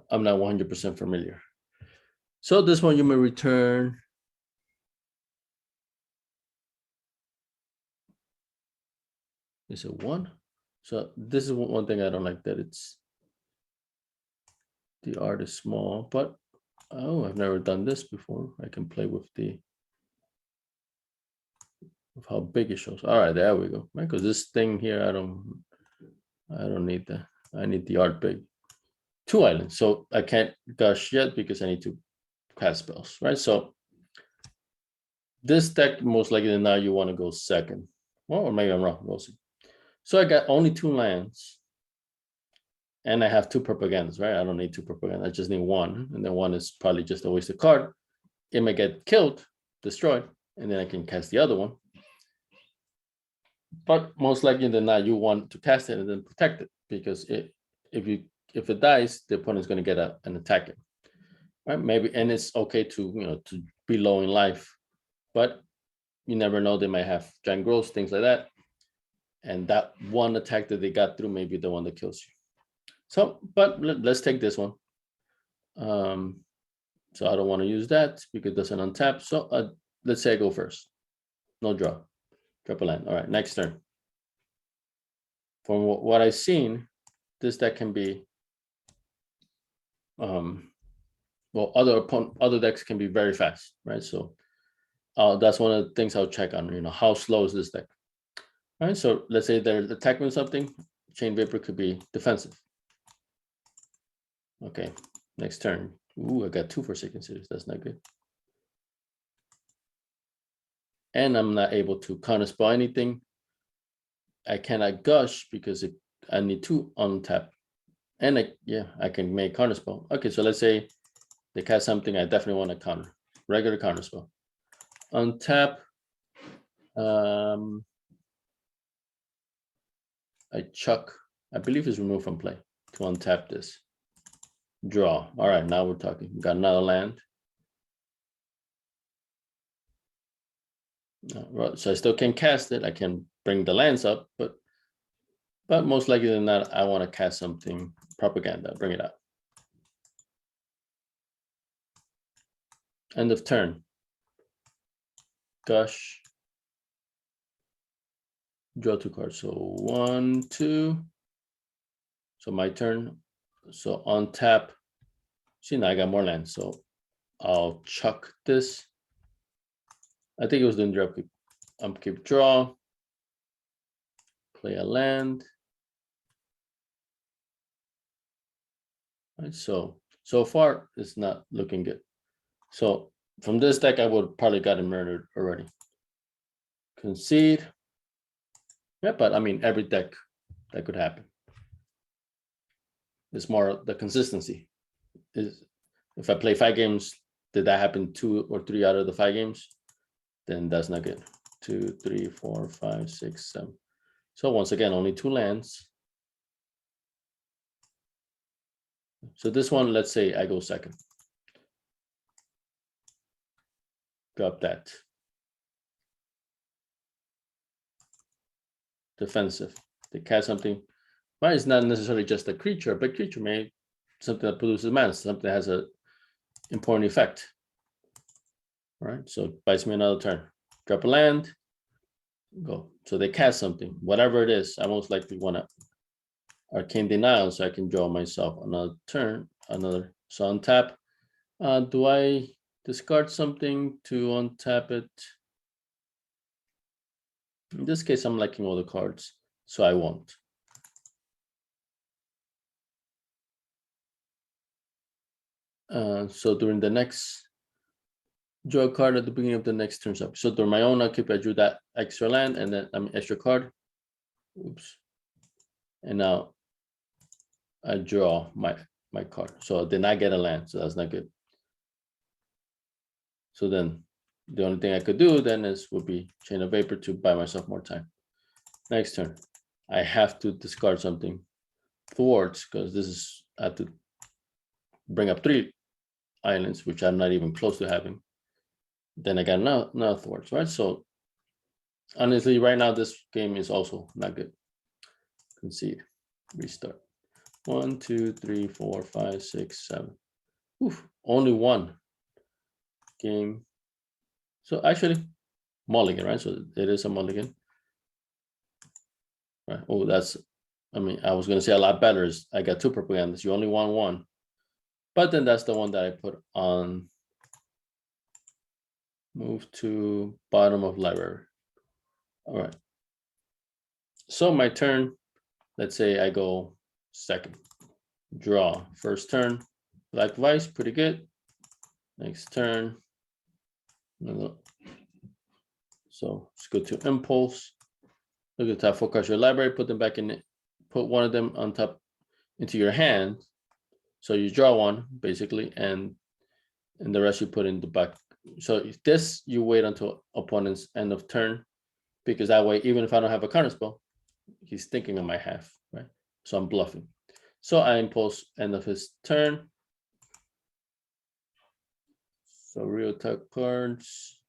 I'm not 100% familiar. So this one you may return. Is it 1? So this is one thing I don't like, that it's, the art is small, but oh, I've never done this before. I can play with how big it shows. All right, there we go. Right, because this thing here, I don't need that. I need the art big. 2 islands, so I can't gush yet because I need to cast spells, right? So this deck, most likely than not, you want to go second. Well, or maybe I'm wrong. We'll see. So I got only 2 lands, and I have 2 propagandas, right? I don't need 2 propagandas. I just need 1, and then 1 is probably just a wasted card. It may get killed, destroyed, and then I can cast the other one. But most likely than not, you want to cast it and then protect it, because if it dies, the opponent's going to get an attack. Right? Maybe, and it's okay to to be low in life, but you never know, they might have giant growth, things like that, and that one attack that they got through may be the one that kills you. So, but let's take this one. So I don't want to use that because it doesn't untap. So let's say I go first. No draw. Drop a land. All right, next turn. From what I've seen, this deck can be well, other decks can be very fast, right? So that's one of the things I'll check on, how slow is this deck? All right, so let's say they're attacking something. Chain Vapor could be defensive. Okay, next turn. Ooh, I got 2 Forsaken Cities. That's not good. And I'm not able to counterspell anything. I cannot gush because I need to untap. And I can make counterspell. Okay, so let's say they cast something I definitely want to counter. Regular counterspell. Untap. I chuck. I believe it's removed from play to untap this. Draw. All right, now we're talking. Got another land. So I still can cast it. I can bring the lands up, but most likely than not, I want to cast something propaganda. Bring it out. End of turn. Gush. Draw 2 cards. So 1, 2. So my turn. So on tap. See, now I got more lands. So I'll chuck this. I think it was doing draw keep. Keep draw. Play a land. Right, so far it's not looking good. So from this deck, I would probably gotten murdered already. Concede. Yeah, but I mean, every deck that could happen. It's more the consistency. Is if I play 5 games, did that happen 2 or 3 out of the 5 games? Then that's not good. 2, 3, 4, 5, 6, 7. So once again, only 2 lands. So this one, let's say I go second. Drop that. Defensive. They cast something. Well, it's not necessarily just a creature, but creature may something that produces mana, something that has an important effect. All right, so it buys me another turn. Drop a land. Go. So they cast something, whatever it is. I most likely want to Arcane Denial, so I can draw myself another turn, another. So untap. Do I discard something to untap it? In this case, I'm liking all the cards, so I won't. So during the next, draw a card at the beginning of the next turn's up. So during my own upkeep, I drew that extra land and then extra card. Oops. And now I draw my card. So then I get a land, so that's not good. So then the only thing I could do then would be Chain of Vapor to buy myself more time. Next turn, I have to discard something. Thwarts, because this is, I have to bring up 3 islands, which I'm not even close to having. Then I got another thwarts, right? So honestly, right now, this game is also not good. Concede, restart. 1, 2, 3, 4, 5, 6, 7. Oof, only 1 game. So actually, mulligan, right? So it is a mulligan. Right. Oh, that's, I mean, I was going to say a lot better is I got 2 propagandas. You only want 1. But then that's the one that I put on. Move to bottom of library. All right. So my turn, let's say I go second. Draw. First turn, Black Vice, pretty good. Next turn. So let's go to Impulse. Look at the top 4 cards of your library, put them back in it. Put one of them on top into your hand. So you draw 1, basically, and the rest you put in the back. So if this, you wait until opponent's end of turn, because that way, even if I don't have a counterspell, he's thinking I might have, right? So I'm bluffing. So I impulse end of his turn. So real top cards.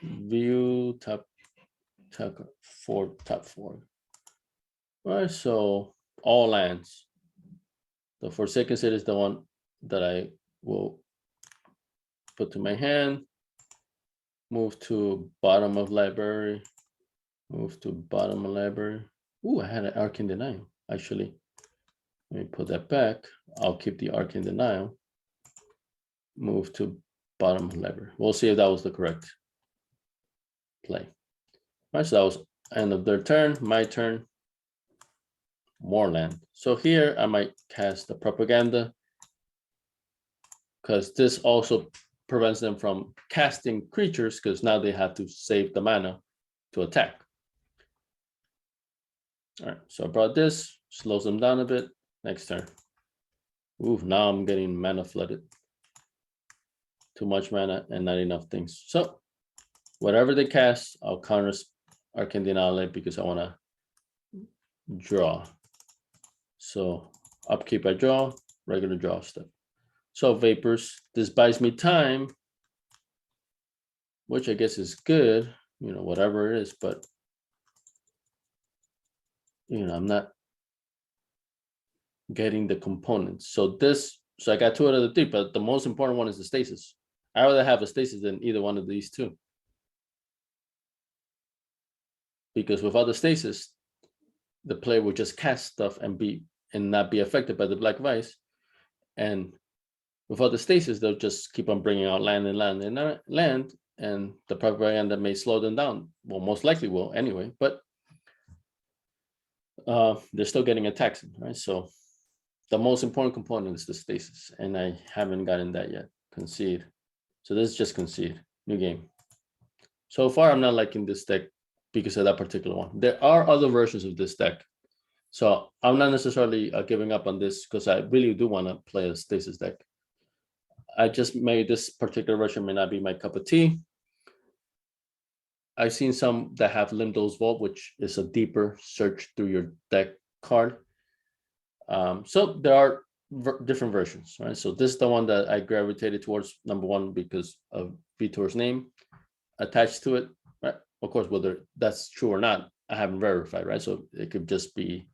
View top 4. All right, so all lands. The Forsaken City is the one that I will put to my hand. Move to bottom of library. Move to bottom of library. Ooh, I had an Arcane Denial, actually. Let me put that back. I'll keep the Arcane Denial. Move to bottom of library. We'll see if that was the correct play. All right, so that was End of their turn, my turn, more land. So here I might cast the propaganda because this also prevents them from casting creatures because now they have to save the mana to attack. All right, so I brought this, slows them down a bit. Next turn. Ooh, now I'm getting mana flooded. Too much mana and not enough things. So whatever they cast, I'll counter Arcane Denale because I want to draw. So upkeep I draw, regular draw stuff. So vapors, this buys me time, which I guess is good, you know, whatever it is, but you know, I'm not getting the components. So I got 2 out of the 3, but the most important one is the stasis. I rather have a stasis than either one of these 2. Because without the stasis, the player will just cast stuff and not be affected by the black vice. And without the stasis, they'll just keep on bringing out land and land and land, and the propaganda may slow them down. Well, most likely will anyway, but they're still getting attacks, right? So the most important component is the stasis, and I haven't gotten that yet. Concede. So this is just concede. New game. So far, I'm not liking this deck because of that particular one. There are other versions of this deck. So I'm not necessarily giving up on this because I really do want to play a stasis deck. I just made this particular version may not be my cup of tea. I've seen some that have Limdo's Vault, which is a deeper search through your deck card. So there are different versions, right? So this is the one that I gravitated towards, number one, because of Vitor's name attached to it, right? Of course, whether that's true or not, I haven't verified, right? So it could just be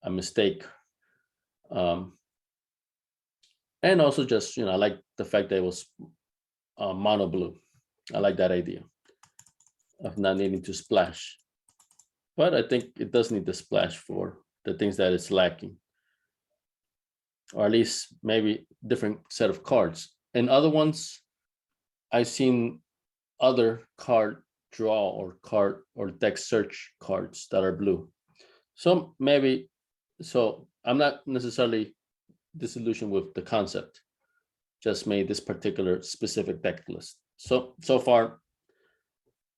a mistake. And also just, you know, I like the fact that it was mono blue. I like that idea of not needing to splash. But I think it does need the splash for the things that it's lacking. Or at least maybe different set of cards. And other ones, I've seen other card draw or deck search cards that are blue. So maybe, so I'm not necessarily disillusioned with the concept. Just made this particular specific deck list. So far,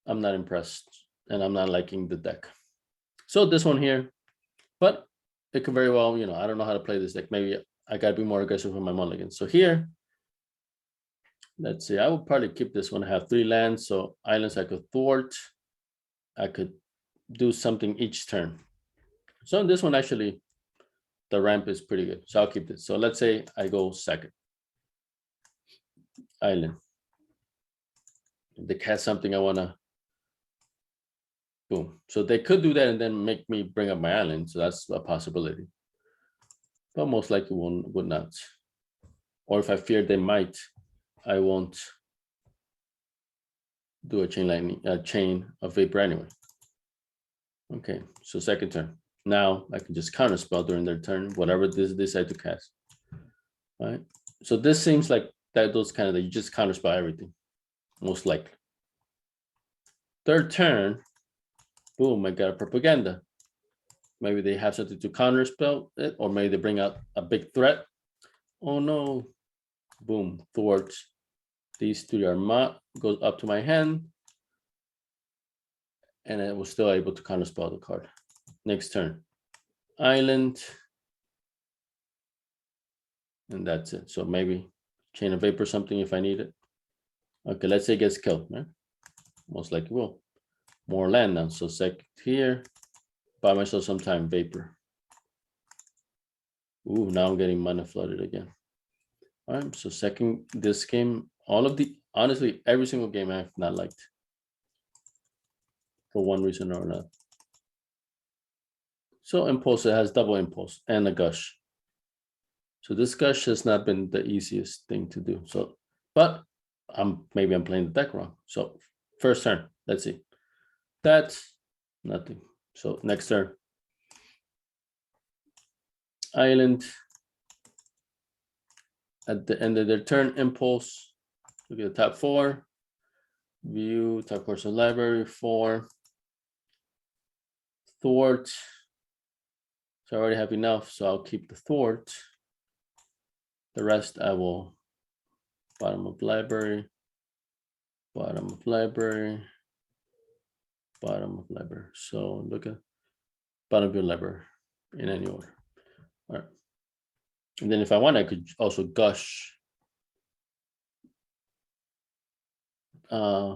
I'm not impressed and I'm not liking the deck. So this one here, but it could very well, you know, I don't know how to play this deck. Maybe I gotta be more aggressive with my mulligan. So here, let's see, I will probably keep this one. I have 3 lands, so islands I could thwart. I could do something each turn. So this one actually, the ramp is pretty good. So I'll keep this. So let's say I go second. Island. If they cast something I wanna, boom. So they could do that and then make me bring up my island. So that's a possibility. But most likely would not. Or if I fear they might, I won't do a chain of vapor anyway. Okay, so second turn. Now I can just counterspell during their turn, whatever they decide to cast. All right. So this seems like those kind of that you just counterspell everything, most likely. Third turn, boom, I got a propaganda. Maybe they have something to counterspell it, or maybe they bring out a big threat. Oh no. Boom, thwart. These 3 are goes up to my hand. And I was still able to counterspell the card. Next turn. Island. And that's it. So maybe chain of vapor something if I need it. Okay, let's say it gets killed, right? Most likely will. More land now. So second here. Buy myself some time, vapor. Ooh, now I'm getting mana flooded again. All right, so second, this game, honestly, every single game I have not liked. For one reason or another. So impulse, it has double impulse and a gush. So this gush has not been the easiest thing to do. So, but maybe I'm playing the deck wrong. So first turn, let's see. That's nothing. So next turn. Island. At the end of their turn, impulse. Look at the top 4. View, top course of library 4. thwart. So I already have enough, so I'll keep the thwart. The rest I will bottom of library, bottom of library, bottom of library. So look at bottom of your library in any order. All right. And then if I want, I could also gush.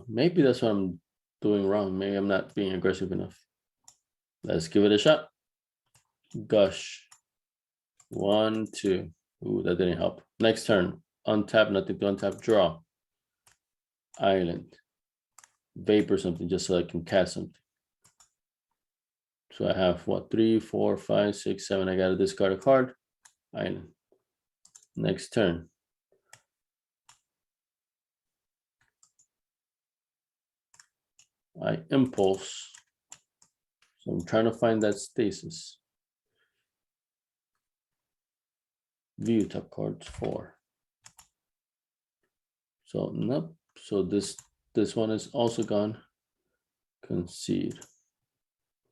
Maybe that's what I'm doing wrong. Maybe I'm not being aggressive enough. Let's give it a shot. Gush. 1, 2. Ooh, that didn't help. Next turn. Untap, nothing to untap. Draw. Island. Vapor something just so I can cast something. So I have what? 3, 4, 5, 6, 7. I gotta discard a card. Island. Next turn. I impulse. So I'm trying to find that stasis. View top cards 4. So nope. So this one is also gone. Concede.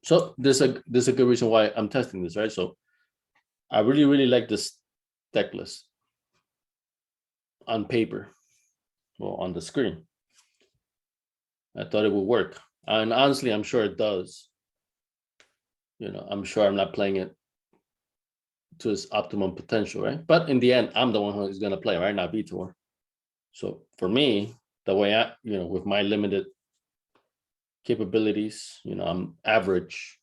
So this is a good reason why I'm testing this, right? So I really like this deck list on paper or on the screen. I thought it would work, and honestly, I'm sure it does. You know, I'm sure I'm not playing it to its optimum potential, right? But in the end, I'm the one who is going to play, right? Not Vitor. So for me, the way I, with my limited capabilities, I'm average,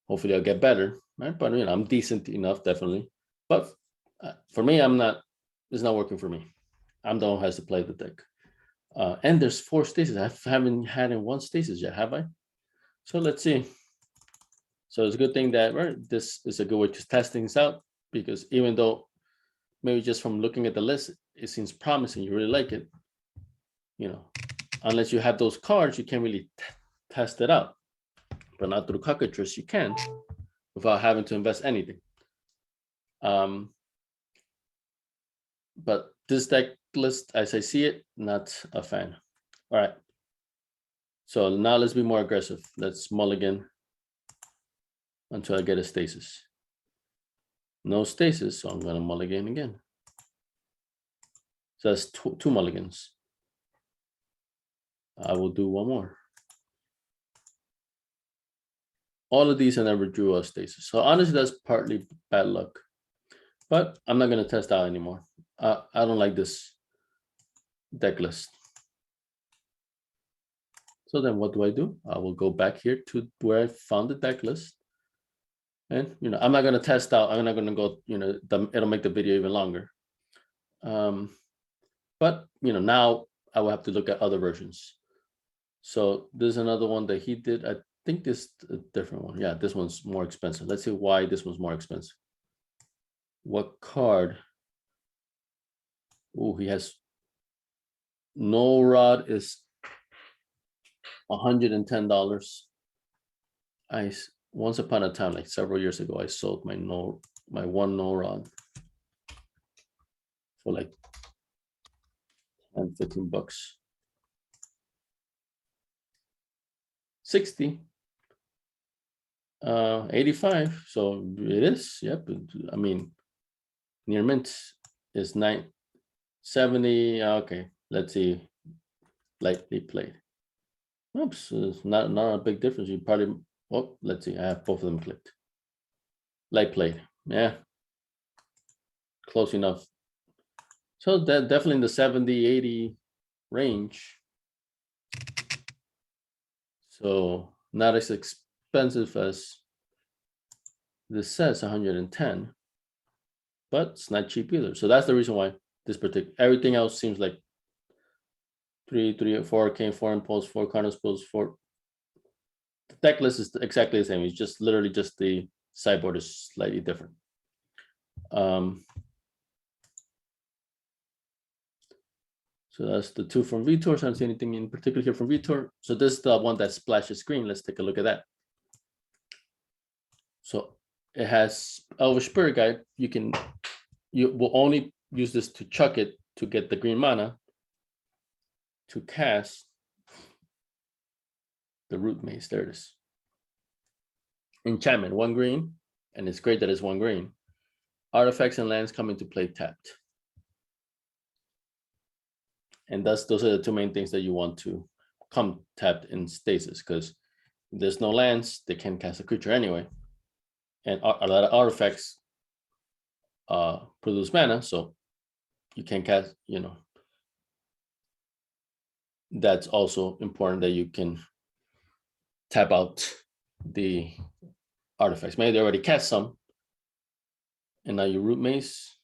hopefully I'll get better, right? But, I'm decent enough, definitely. But for me, it's not working for me. I'm the one who has to play the deck. And there's 4 stasis. I haven't had in 1 stasis yet, have I? So let's see. So it's a good thing that this is a good way to test things out, because even though maybe just from looking at the list, it seems promising, you really like it, unless you have those cards, you can't really test it out. But not through Cockatrice, you can, without having to invest anything. But this deck list, as I see it, not a fan. All right. So now let's be more aggressive. Let's mulligan until I get a stasis. No stasis, so I'm going to mulligan again. So that's 2 mulligans. I will do 1 more. All of these I never drew a stasis. So honestly, that's partly bad luck. But I'm not going to test out anymore. I don't like this deck list. So then what do? I will go back here to where I found the deck list. And, I'm not going to test out. I'm not going to go, it'll make the video even longer. But, now I will have to look at other versions. So there's another one that he did. I think this is a different one. Yeah, this one's more expensive. Let's see why this one's more expensive. What card? Oh, he has no rod is $110. Once upon a time, like several years ago, I sold my 1 no rod for like 10, 15 bucks. 60. 85. So it is. Yep. I mean, near mint is 970. Okay, let's see. Lightly played. Oops, it's not a big difference. You probably. Oh, let's see. I have both of them clicked. Light played. Yeah. Close enough. So that definitely in the 70, 80 range. So not as expensive as this says, 110, but it's not cheap either. So that's the reason why this particular, everything else seems like 3, 4 arcane, 4 impulse, 4 cardinal spells, 4. The deck list is exactly the same. It's just literally just the sideboard is slightly different. So that's the 2 from Vitor. So I don't see anything in particular here from Vitor. So this is the one that splashes screen. Let's take a look at that. So it has Elvish Spirit Guide. You will only use this to chuck it to get the green mana to cast the Root Maze. There it is. Enchantment, 1 green, and it's great that it's 1 green. Artifacts and lands come into play tapped. And those are the two main things that you want to come tapped in Stasis, because if there's no lands, they can't cast a creature anyway. And a lot of artifacts produce mana, so you can cast, that's also important that you can tap out the artifacts. Maybe they already cast some, and now your Root Maze,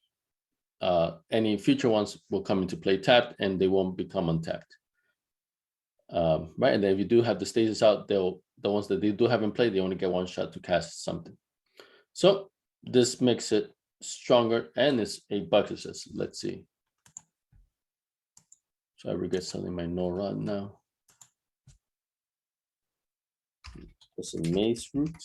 any future ones will come into play tapped, and they won't become untapped. Right, and then if you do have the Stasis out, the ones that they do have in play, they only get 1 shot to cast something. So this makes it stronger, and it's $8. Let's see. So I regret selling my no run now. It's a Maze Root.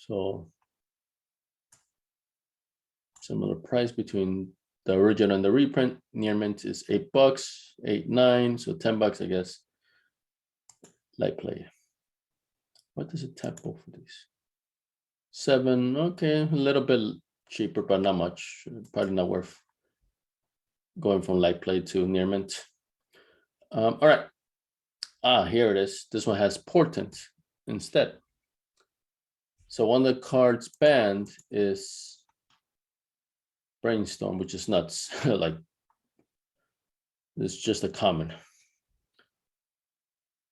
So similar price between the original and the reprint. Near mint is $8, 8, 9, so $10, I guess. Light play. What does it tap both of these? 7, okay, a little bit cheaper, but not much. Probably not worth going from light play to near mint. All right. Here it is. This one has Portent instead. So one of the cards banned is Brainstorm, which is nuts. Like, it's just a common.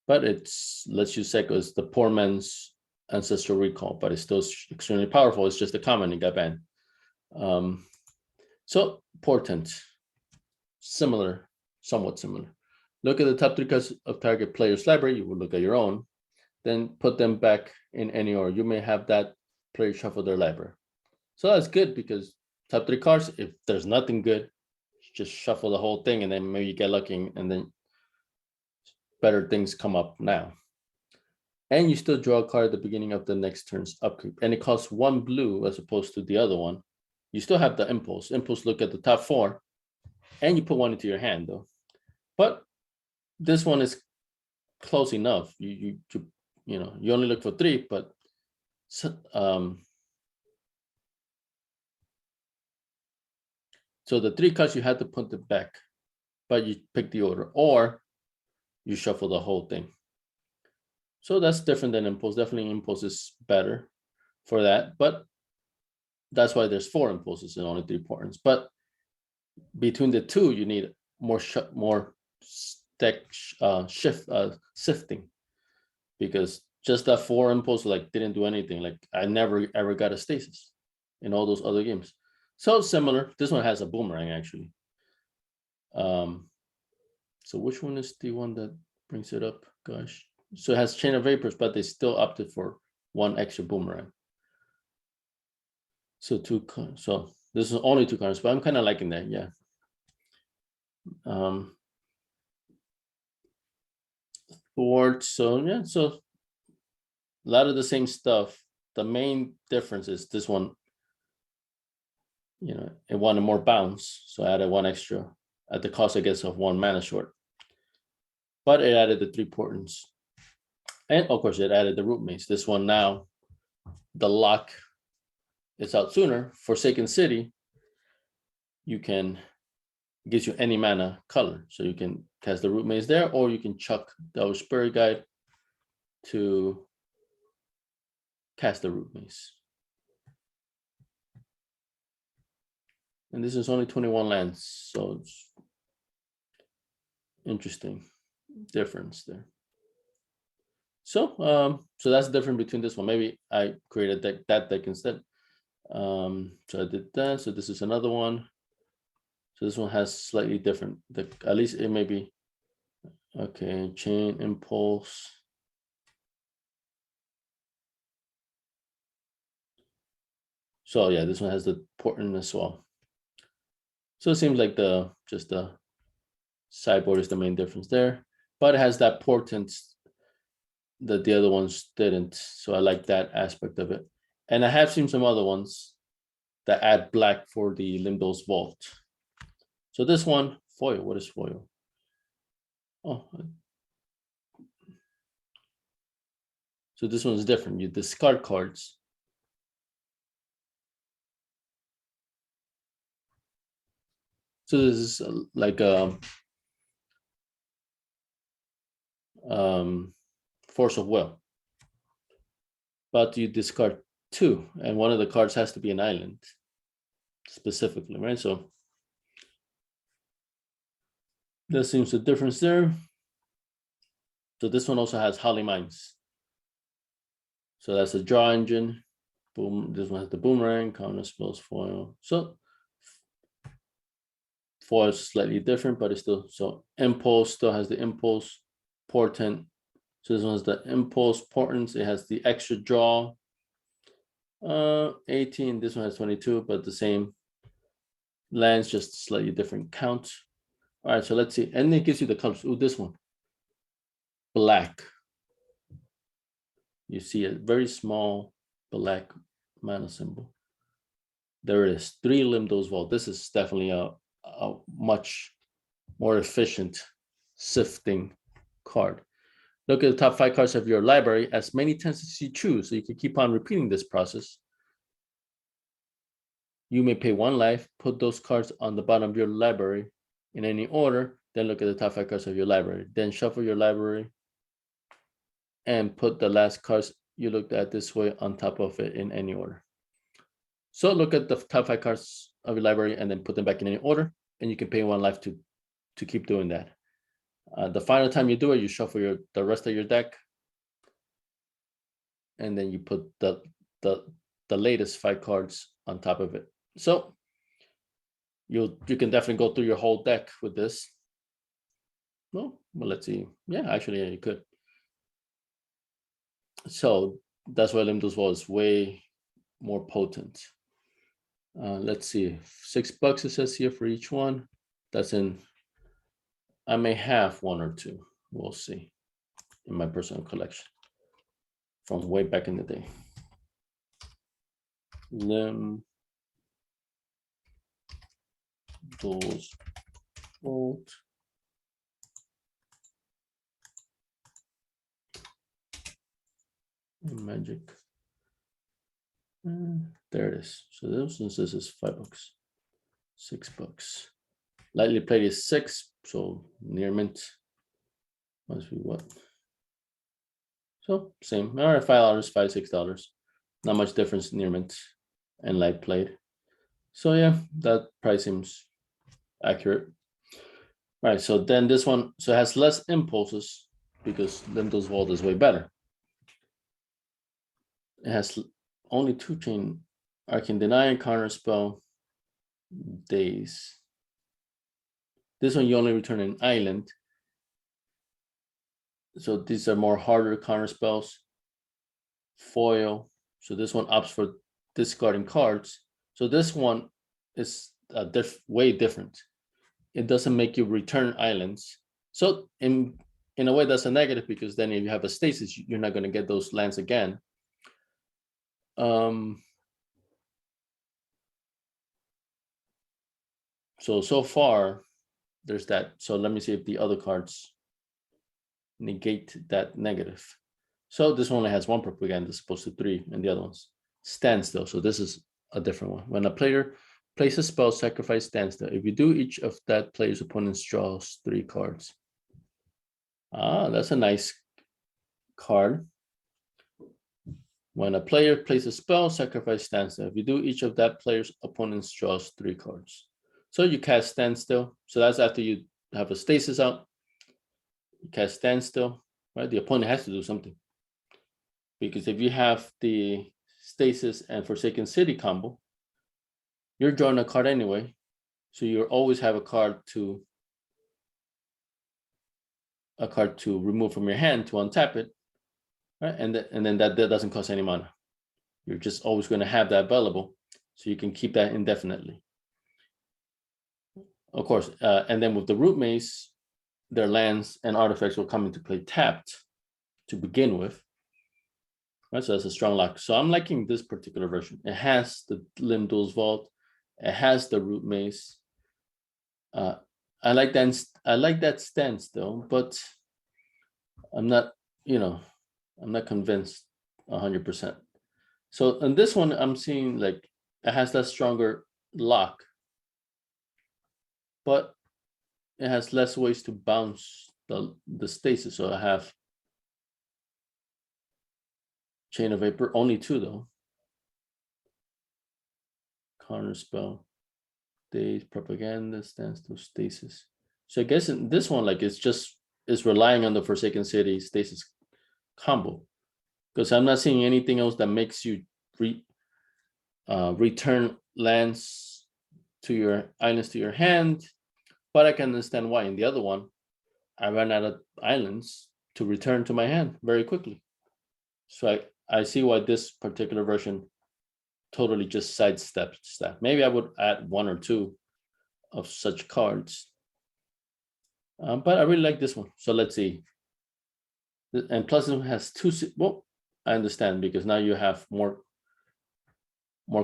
But it's, let's use Seiko, it's the poor man's ancestral recall, but it's still extremely powerful. It's just a common, it got banned. So Portent, similar, somewhat similar. Look at the top 3 cards of target player's library. You will look at your own, then put them back in any order. You may have that player shuffle their library. So that's good, because top 3 cards, if there's nothing good, just shuffle the whole thing, and then maybe you get lucky, and then better things come up now. And you still draw a card at the beginning of the next turn's upkeep, and it costs 1 blue as opposed to the other one. You still have the impulse. Impulse, look at the top 4, and you put 1 into your hand though. But this one is close enough. You only look for 3, but so the 3 cards you had to put it back, but you pick the order, or you shuffle the whole thing. So that's different than impulse. Definitely impulse is better for that, but that's why there's 4 impulses and only 3 portents. But between the 2, you need more sifting, because just that 4 impulse didn't do anything. Like, I never ever got a Stasis in all those other games. So similar. This one has a boomerang actually. So which one is the one that brings it up? Gosh. So it has Chain of Vapors, but they still opted for 1 extra boomerang. So 2. So this is only 2 cards, but I'm kind of liking that. Yeah. Thwart. So yeah. So a lot of the same stuff. The main difference is this one, it wanted more bounce, so I added 1 extra at the cost, I guess, of 1 mana short. But it added the 3 portents, and of course it added the Root Maze. This one now, the lock is out sooner. Forsaken City, you can, gives you any mana color, so you can cast the Root Maze there, or you can chuck the Spirit Guide to cast the Root Maze. And this is only 21 lands, so it's interesting difference there. So so that's the difference between this one. Maybe I created that deck instead. So I did that. So this is another one. So this one has slightly different, at least it may be. Okay, Chain, Impulse. So yeah, this one has the portent as well. So it seems like just the sideboard is the main difference there, but it has that portent that the other ones didn't. So I like that aspect of it. And I have seen some other ones that add black for the Limdo's Vault. So this one, foil. What is foil? Oh, so this one's different. You discard cards. So this is like a force of will. But you discard 2, and one of the cards has to be an island specifically, right? So that seems the difference there. So this one also has Holly Mines. So that's a draw engine. Boom. This one has the boomerang, counter spells, foil. So foil is slightly different, but it's still, so impulse still has the impulse, portent. So this one has the impulse, portents. It has the extra draw. 18. This one has 22, but the same lands, just slightly different count. All right, so let's see. And it gives you the colors. Ooh, this one. Black. You see a very small black mana symbol. There it is. 3 Limdo's Vault. This is definitely a much more efficient sifting card. Look at the top 5 cards of your library, as many times as you choose, so you can keep on repeating this process. You may pay 1 life, put those cards on the bottom of your library in any order, then look at the top 5 cards of your library. Then shuffle your library and put the last cards you looked at this way on top of it in any order. So look at the top 5 cards of your library and then put them back in any order, and you can pay 1 life to keep doing that. The final time you do it, you shuffle the rest of your deck, and then you put the latest 5 cards on top of it. So you can definitely go through your whole deck with this. Well, let's see. Yeah, actually, yeah, you could. So that's why Limdo's Wall is way more potent. Let's see, $6 it says here for each one. That's in, I may have 1 or 2. We'll see in my personal collection from way back in the day. Limdo's Vault. Magic. There it is. So this is $5, $6. Lightly played is 6, so near mint must be what? So same. All right, $5, $5, $6. Not much difference near mint and light played. So yeah, that price seems accurate. All right, so then this one, so it has less impulses because Limdo's Vault is way better. It has only 2 chain. I can deny and counter spell days. This one you only return an island. So these are more harder counter spells. Foil. So this one opts for discarding cards. So this one is way different. It doesn't make you return islands. So in a way, that's a negative, because then if you have a stasis, you're not going to get those lands again. So far, there's that. So let me see if the other cards negate that negative. So this one only has 1 propaganda as opposed to 3, and the other ones standstill. So this is a different one. When a player places a spell, sacrifice standstill. If you do, each of that player's opponents draws 3 cards. That's a nice card. When a player places a spell, sacrifice standstill. If you do, each of that player's opponents draws 3 cards. So you cast standstill. So that's after you have a stasis out. You cast standstill, right? The opponent has to do something. Because if you have the stasis and Forsaken City combo, you're drawing a card anyway. So you always have a card to remove from your hand to untap it, right? And then that doesn't cost any mana. You're just always going to have that available, so you can keep that indefinitely. Of course, and then with the Root Maze, their lands and artifacts will come into play tapped to begin with. Right, so that's a strong lock. So I'm liking this particular version. It has the Limdo's Vault. It has the Root Maze. I like that. I like that stance though, but I'm not, I'm not convinced 100%. So in this one, I'm seeing like it has that stronger lock, but it has less ways to bounce the stasis. So I have chain of vapor, only 2 though. Counter spell, days, propaganda, standstill, stasis. So I guess in this one, like it's relying on the Forsaken City stasis combo, because I'm not seeing anything else that makes you return lands to your islands to your hand. But I can understand why. In the other one, I ran out of islands to return to my hand very quickly. So I see why this particular version totally just sidesteps that. Maybe I would add 1 or 2 of such cards. But I really like this one. So let's see. And plus it has 2, well, I understand, because now you have more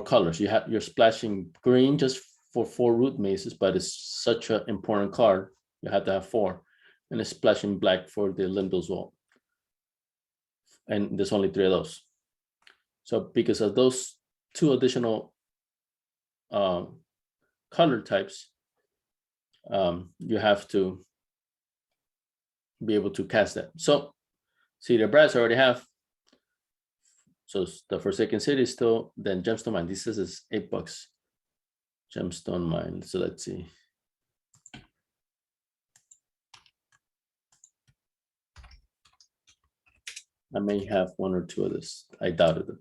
colors. You're splashing green just for 4 root mazes, but it's such an important card. You have to have 4. And it's splashing black for the Limbo as well. And there's only 3 of those. So because of those 2 additional color types, you have to be able to cast that. So see, the brass I already have. So the Forsaken City is still, then Gemstone Mine. This is $8. Gemstone Mine. So let's see. I may have 1 or 2 of this. I doubted it.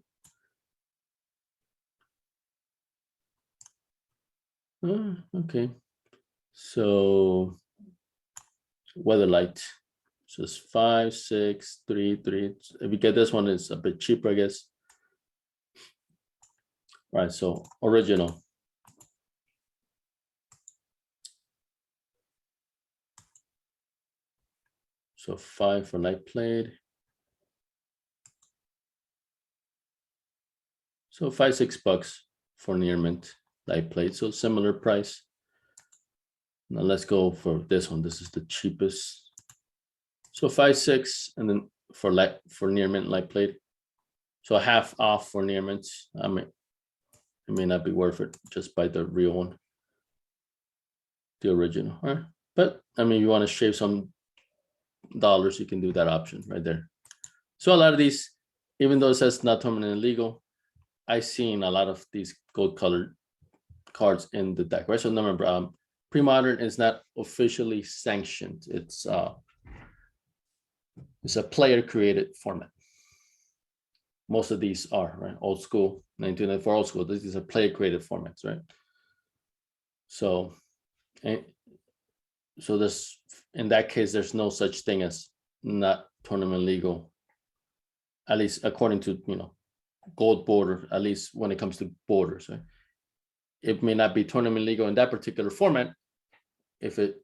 Okay. So Weatherlight. So it's 5, 6, 3, 3. If you get this one, it's a bit cheaper, I guess. All right, so original. So 5 for light played. So $5-6 for near mint light played. So similar price. Now let's go for this one. This is the cheapest. So 5-6, and then for near mint light played. So half off for near mint. I mean, it may not be worth it. Just buy the real one, the original. All right. But I mean, you want to shave some dollars, you can do that option right there. So a lot of these, even though it says not terminally illegal, I've seen a lot of these gold colored cards in the deck, right? So remember, Premodern is not officially sanctioned. It's a player created format. Most of these are, right? Old school, 1994 old school. These are player created formats, right? So, this, in that case, there's no such thing as not tournament legal, at least according to, gold border, at least when it comes to borders, right? It may not be tournament legal in that particular format if it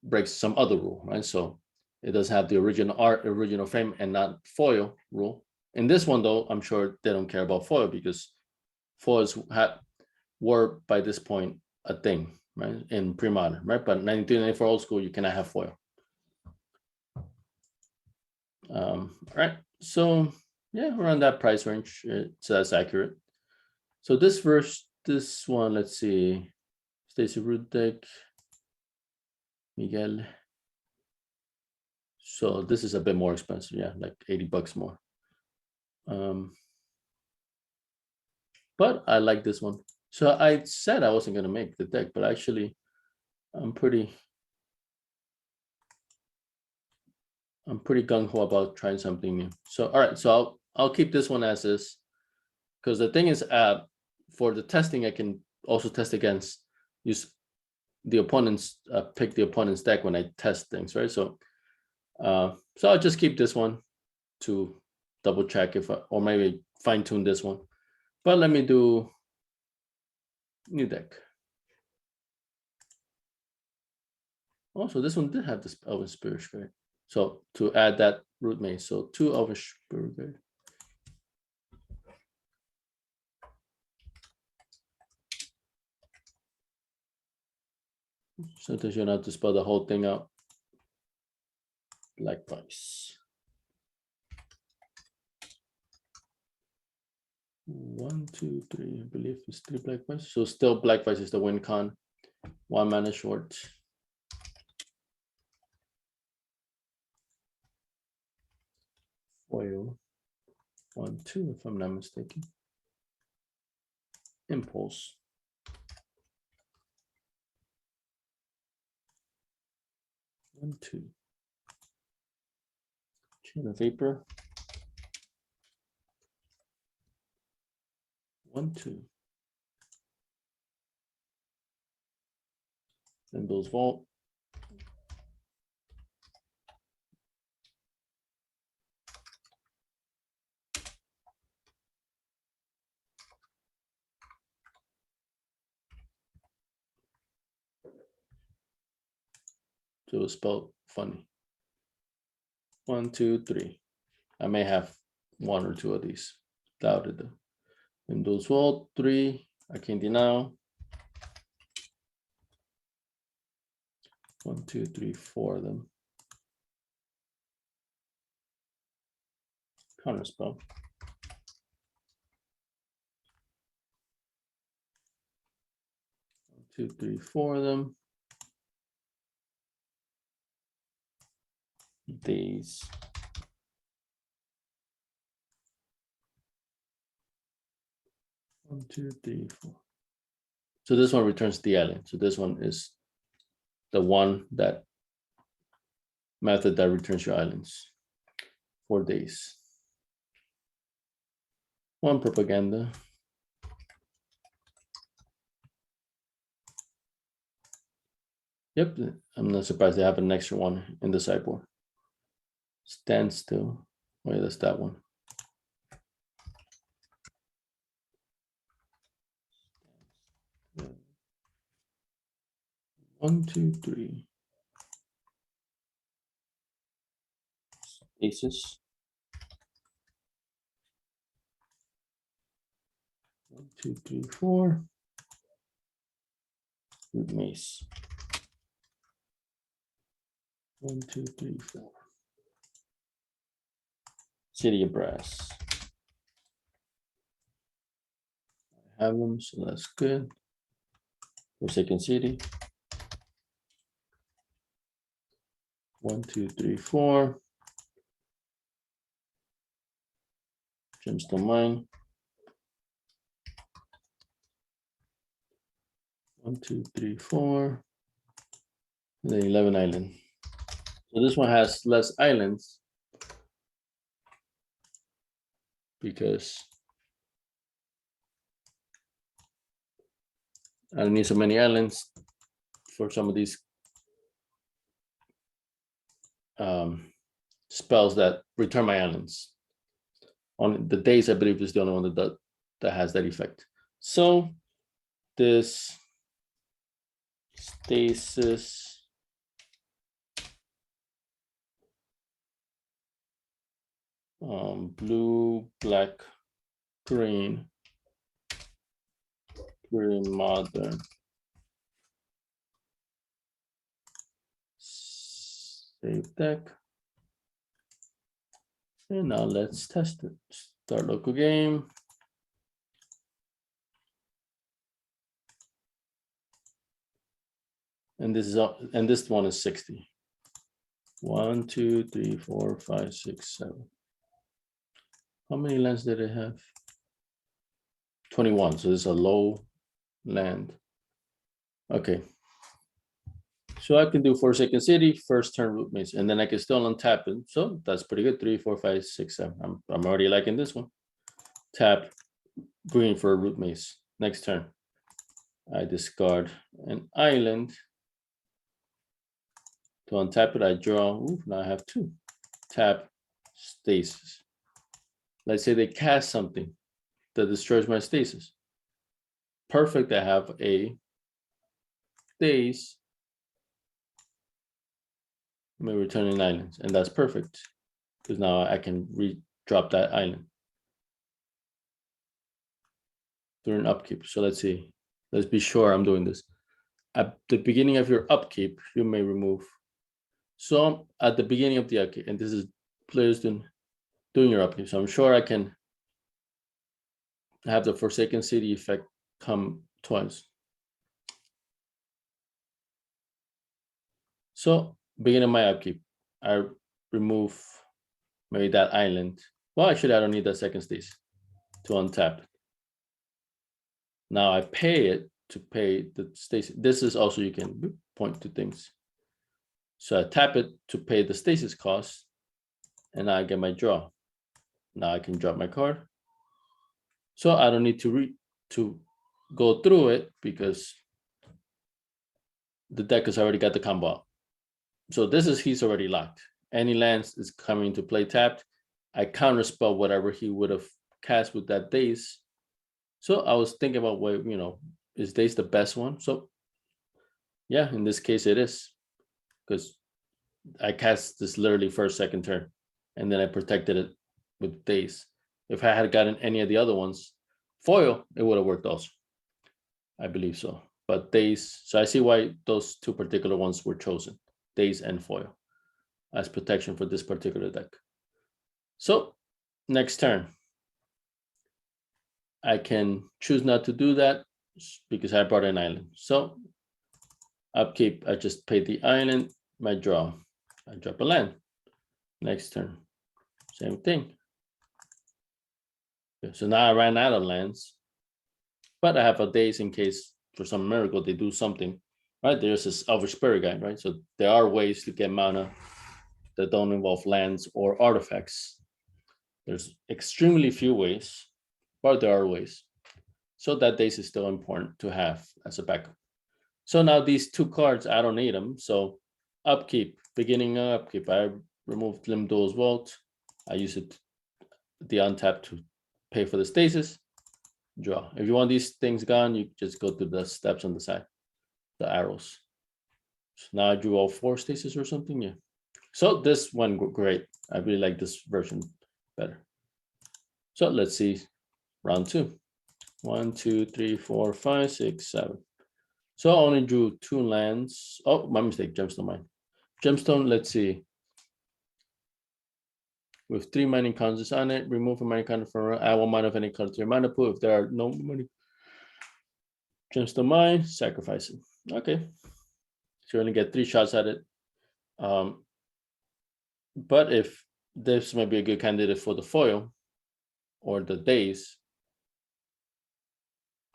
breaks some other rule, right? So it does have the original art, original frame, and not foil rule. In this one, though, I'm sure they don't care about foil, because foils were by this point a thing, right? In pre-modern, right? But 1994 old school, you cannot have foil. All right, so yeah, around that price range, so that's accurate. So this one, let's see, Stacy Root deck, Miguel. So this is a bit more expensive, yeah, like $80 more. But I like this one. So I said I wasn't gonna make the deck, but actually, I'm pretty gung-ho about trying something new. So all right, so I'll keep this one as is, because the thing is, for the testing, I can also test against, use the opponent's, pick the opponent's deck when I test things, right? So I'll just keep this one to double check or maybe fine tune this one. But let me do new deck. Also, this one did have this Elven Spirit Guide. So to add that root maze, so 2 Elven Spirit Guide. Sometimes you don't have to spell the whole thing out. Black vice. 1, 2, 3. I believe it's 3 black vice. So still black vice is the win con. 1 mana short. Foil. 1, 2, if I'm not mistaken. Impulse. 1, 2. Chain of vapor. 1, 2. Those vault. So it's spelled funny. 1, 2, 3. I may have 1 or 2 of these. Doubted though. Windows vault 3. I can't deny. 1, 2, 3, 4 of them. Counterspell. 1, 2, 3, 4 of them. Days. One, 2, 3, 4. So this one returns the island. So this one is the one that method that returns your islands. 4 days. 1 propaganda. Yep, I'm not surprised they have an extra one in the sideboard. Standstill. Oh yeah, that's that one. One, 2, 3. Stasis. 1, 2, 3, 4. Root mace. 1, 2, 3, 4. City of Brass. I have them, so that's good. Forsaken City. 1, 2, 3, 4. Gemstone Mine. 1, 2, 3, 4. And then 11 island. So this one has less islands because I don't need so many islands for some of these spells that return my islands. On the days, I believe is the only one that has that effect. So this Stasis blue, black, green, Premodern. Save deck. And now let's test it. Start local game. And this one is 60. 1, 2, 3, 4, 5, 6, 7. How many lands did it have? 21. So this is a low land. Okay. So I can do Forsaken City, first turn Root Mace, and then I can still untap it. So that's pretty good. 3, 4, 5, 6, 7. I'm already liking this one. Tap green for a Root Mace. Next turn. I discard an island. To untap it, I draw. Ooh, now I have 2. Tap Stasis. Let's say they cast something that destroys my Stasis. Perfect. I have a days. May return an island, and that's perfect because now I can drop that island during upkeep. So let's see. Let's be sure I'm doing this. at the beginning of your upkeep, you may remove. So at the beginning of the upkeep, and this is players doing your upkeep. So I'm sure I can have the Forsaken City effect come twice. So beginning my upkeep, I remove maybe that island. Well, actually, I don't need that second Stasis to untap it. Now I pay it to pay the Stasis. This is also, you can point to things. So I tap it to pay the Stasis cost, and I get my draw. Now I can drop my card. So I don't need to go through it because the deck has already got the combo out. So this is, he's already locked. Any lands is coming to play tapped. I counterspell whatever he would have cast with that Daze. So I was thinking about, what, you know, is Daze the best one? So yeah, in this case it is, because I cast this literally first, second turn, and then I protected it with Daze. If I had gotten any of the other ones, foil, it would have worked also. I believe so. But Daze, so I see why those two particular ones were chosen, Daze and foil, as protection for this particular deck. So next turn, I can choose not to do that because I brought an island. So upkeep, I just pay the island, my draw. I drop a land. Next turn, same thing. Okay, so now I ran out of lands, but I have a Daze in case for some miracle they do something, right? There's this Elvish Spirit Guide, right? So there are ways to get mana that don't involve lands or artifacts. There's extremely few ways, but there are ways. So that Daze is still important to have as a backup. So now these two cards, I don't need them. So upkeep, beginning upkeep, I removed Limdo's Vault. I use it, the untap, to pay for the Stasis. Draw. If you want these things gone, you just go to the steps on the side, the arrows. So now I drew all 4 Stasis or something. Yeah. So this one great. I really like this version better. So let's see round 2. 1, 2, 3, 4, 5, 6, 7. So I only drew 2 lands. Oh, my mistake. Gemstone mine. Gemstone, let's see. With 3 mining counters on it, remove a mining counter from add 1 mana of any color to your mana pool. If there are no mining Gemstone mine, sacrifice it. Okay. So you only get 3 shots at it. But if this might be a good candidate for the foil or the Daze,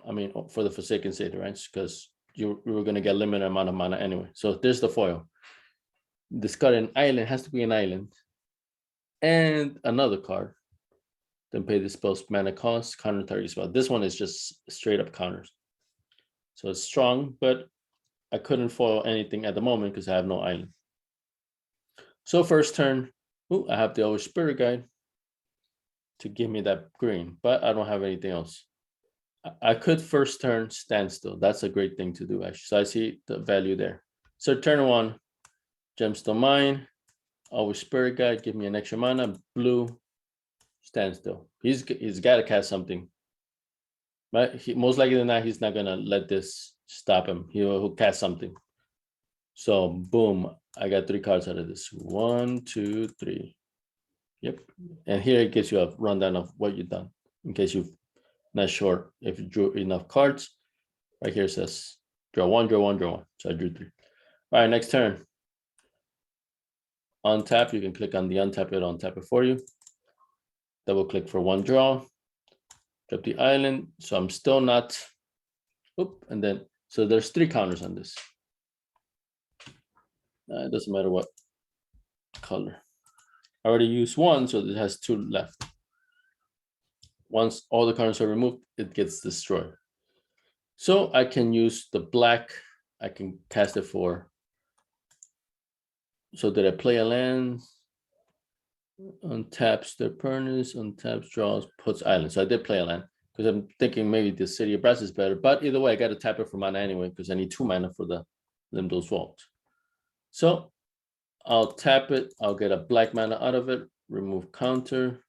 I mean, for the Forsaken City, right? Because you were going to get limited amount of mana anyway. So there's the foil. Discard an island, has to be an island. And another card. Then pay the spell's mana cost, counter target spell. This one is just straight up counters. So it's strong, but I couldn't foil anything at the moment because I have no island. So first turn, I have the Elvish Spirit Guide to give me that green, but I don't have anything else. I could first turn standstill. That's a great thing to do, actually. So I see the value there. So turn 1, Gemstone Mine, Elvish Spirit Guide, give me an extra mana, blue, standstill. He's got to cast something. But most likely than not, he's not going to let this stop him. He'll cast something. So boom, I got 3 cards out of this. 1, 2, 3. Yep. And here it gives you a rundown of what you've done in case you're not sure if you drew enough cards. Right here it says draw 1, draw 1, draw 1. So I drew 3. All right, next turn. Untap, you can click on the untap it, untap it for you. Double click for 1 draw. Drop the island. So I'm still not. And then, so there's 3 counters on this. It doesn't matter what color. I already used 1, so it has 2 left. Once all the counters are removed, it gets destroyed. So I can use the black. I can cast it for. So did I play a land? Untaps the permanence, untaps, draws, puts island. So I did play a land because I'm thinking maybe the City of Brass is better. But either way, I got to tap it for mana anyway because I need 2 mana for the Limdo's Vault. So I'll tap it. I'll get a black mana out of it. Remove counter.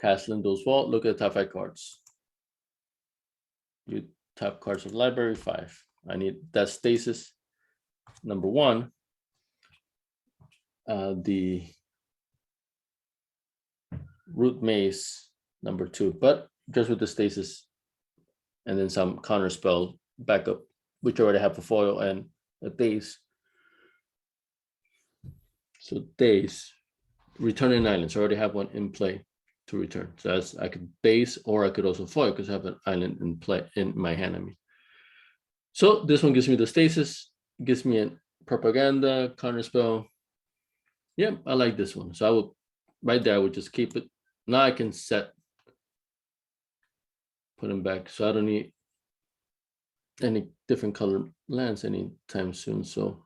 Cast Limdo's Vault. Look at the top 5 cards. You tap cards of library 5. I need that stasis number 1, the root maze number 2, but just with the stasis and then some counter spell backup, which already have a foil and a daze. So daze, return an island. So I already have one in play to return. So as I could daze, or I could also foil because I have an island in play in my hand. I mean, so this one gives me the stasis, gives me a propaganda, counter spell. Yeah, I like this one. So I would, right there, I would just keep it. Now I can set, put them back. So I don't need any different color lands anytime soon. So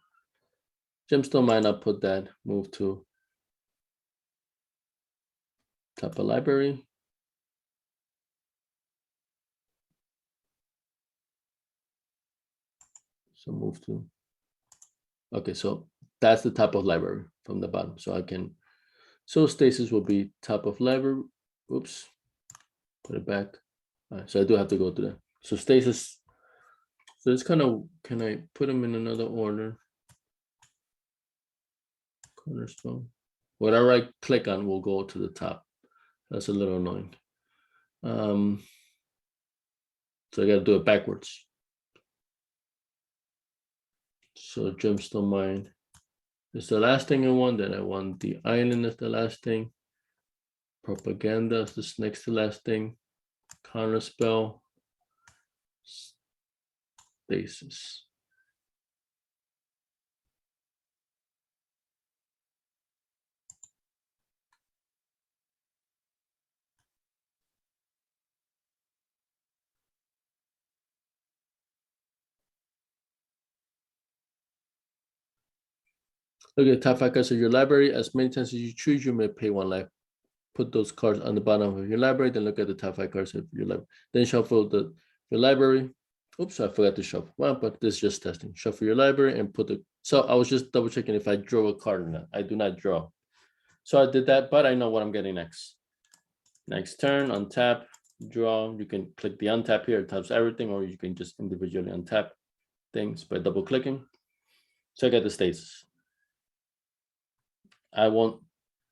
Gemstone Mine, I'll put that, move to top of library. So move to, okay, so that's the top of library from the bottom. So I can, so Stasis will be top of library. Oops, put it back. All right, so I do have to go to that. So Stasis, so it's kind of, can I put them in another order? Cornerstone. Whatever I click on will go to the top. That's a little annoying. So I got to do it backwards. So Gemstone Mine is the last thing I want. Then I want the island as the last thing. Propaganda is the next to last thing. Counter spell. Stasis. Okay, top 5 cards of your library. As many times as you choose, you may pay 1 life. Put those cards on the bottom of your library, then look at the top 5 cards of your library. Then shuffle your library. Oops, I forgot to shuffle. Well, but this is just testing. Shuffle your library and put the, so I was just double checking if I draw a card or not. I do not draw. So I did that, but I know what I'm getting next. Next turn, untap, draw. You can click the untap here, it taps everything, or you can just individually untap things by double clicking. So I get the stasis. I won't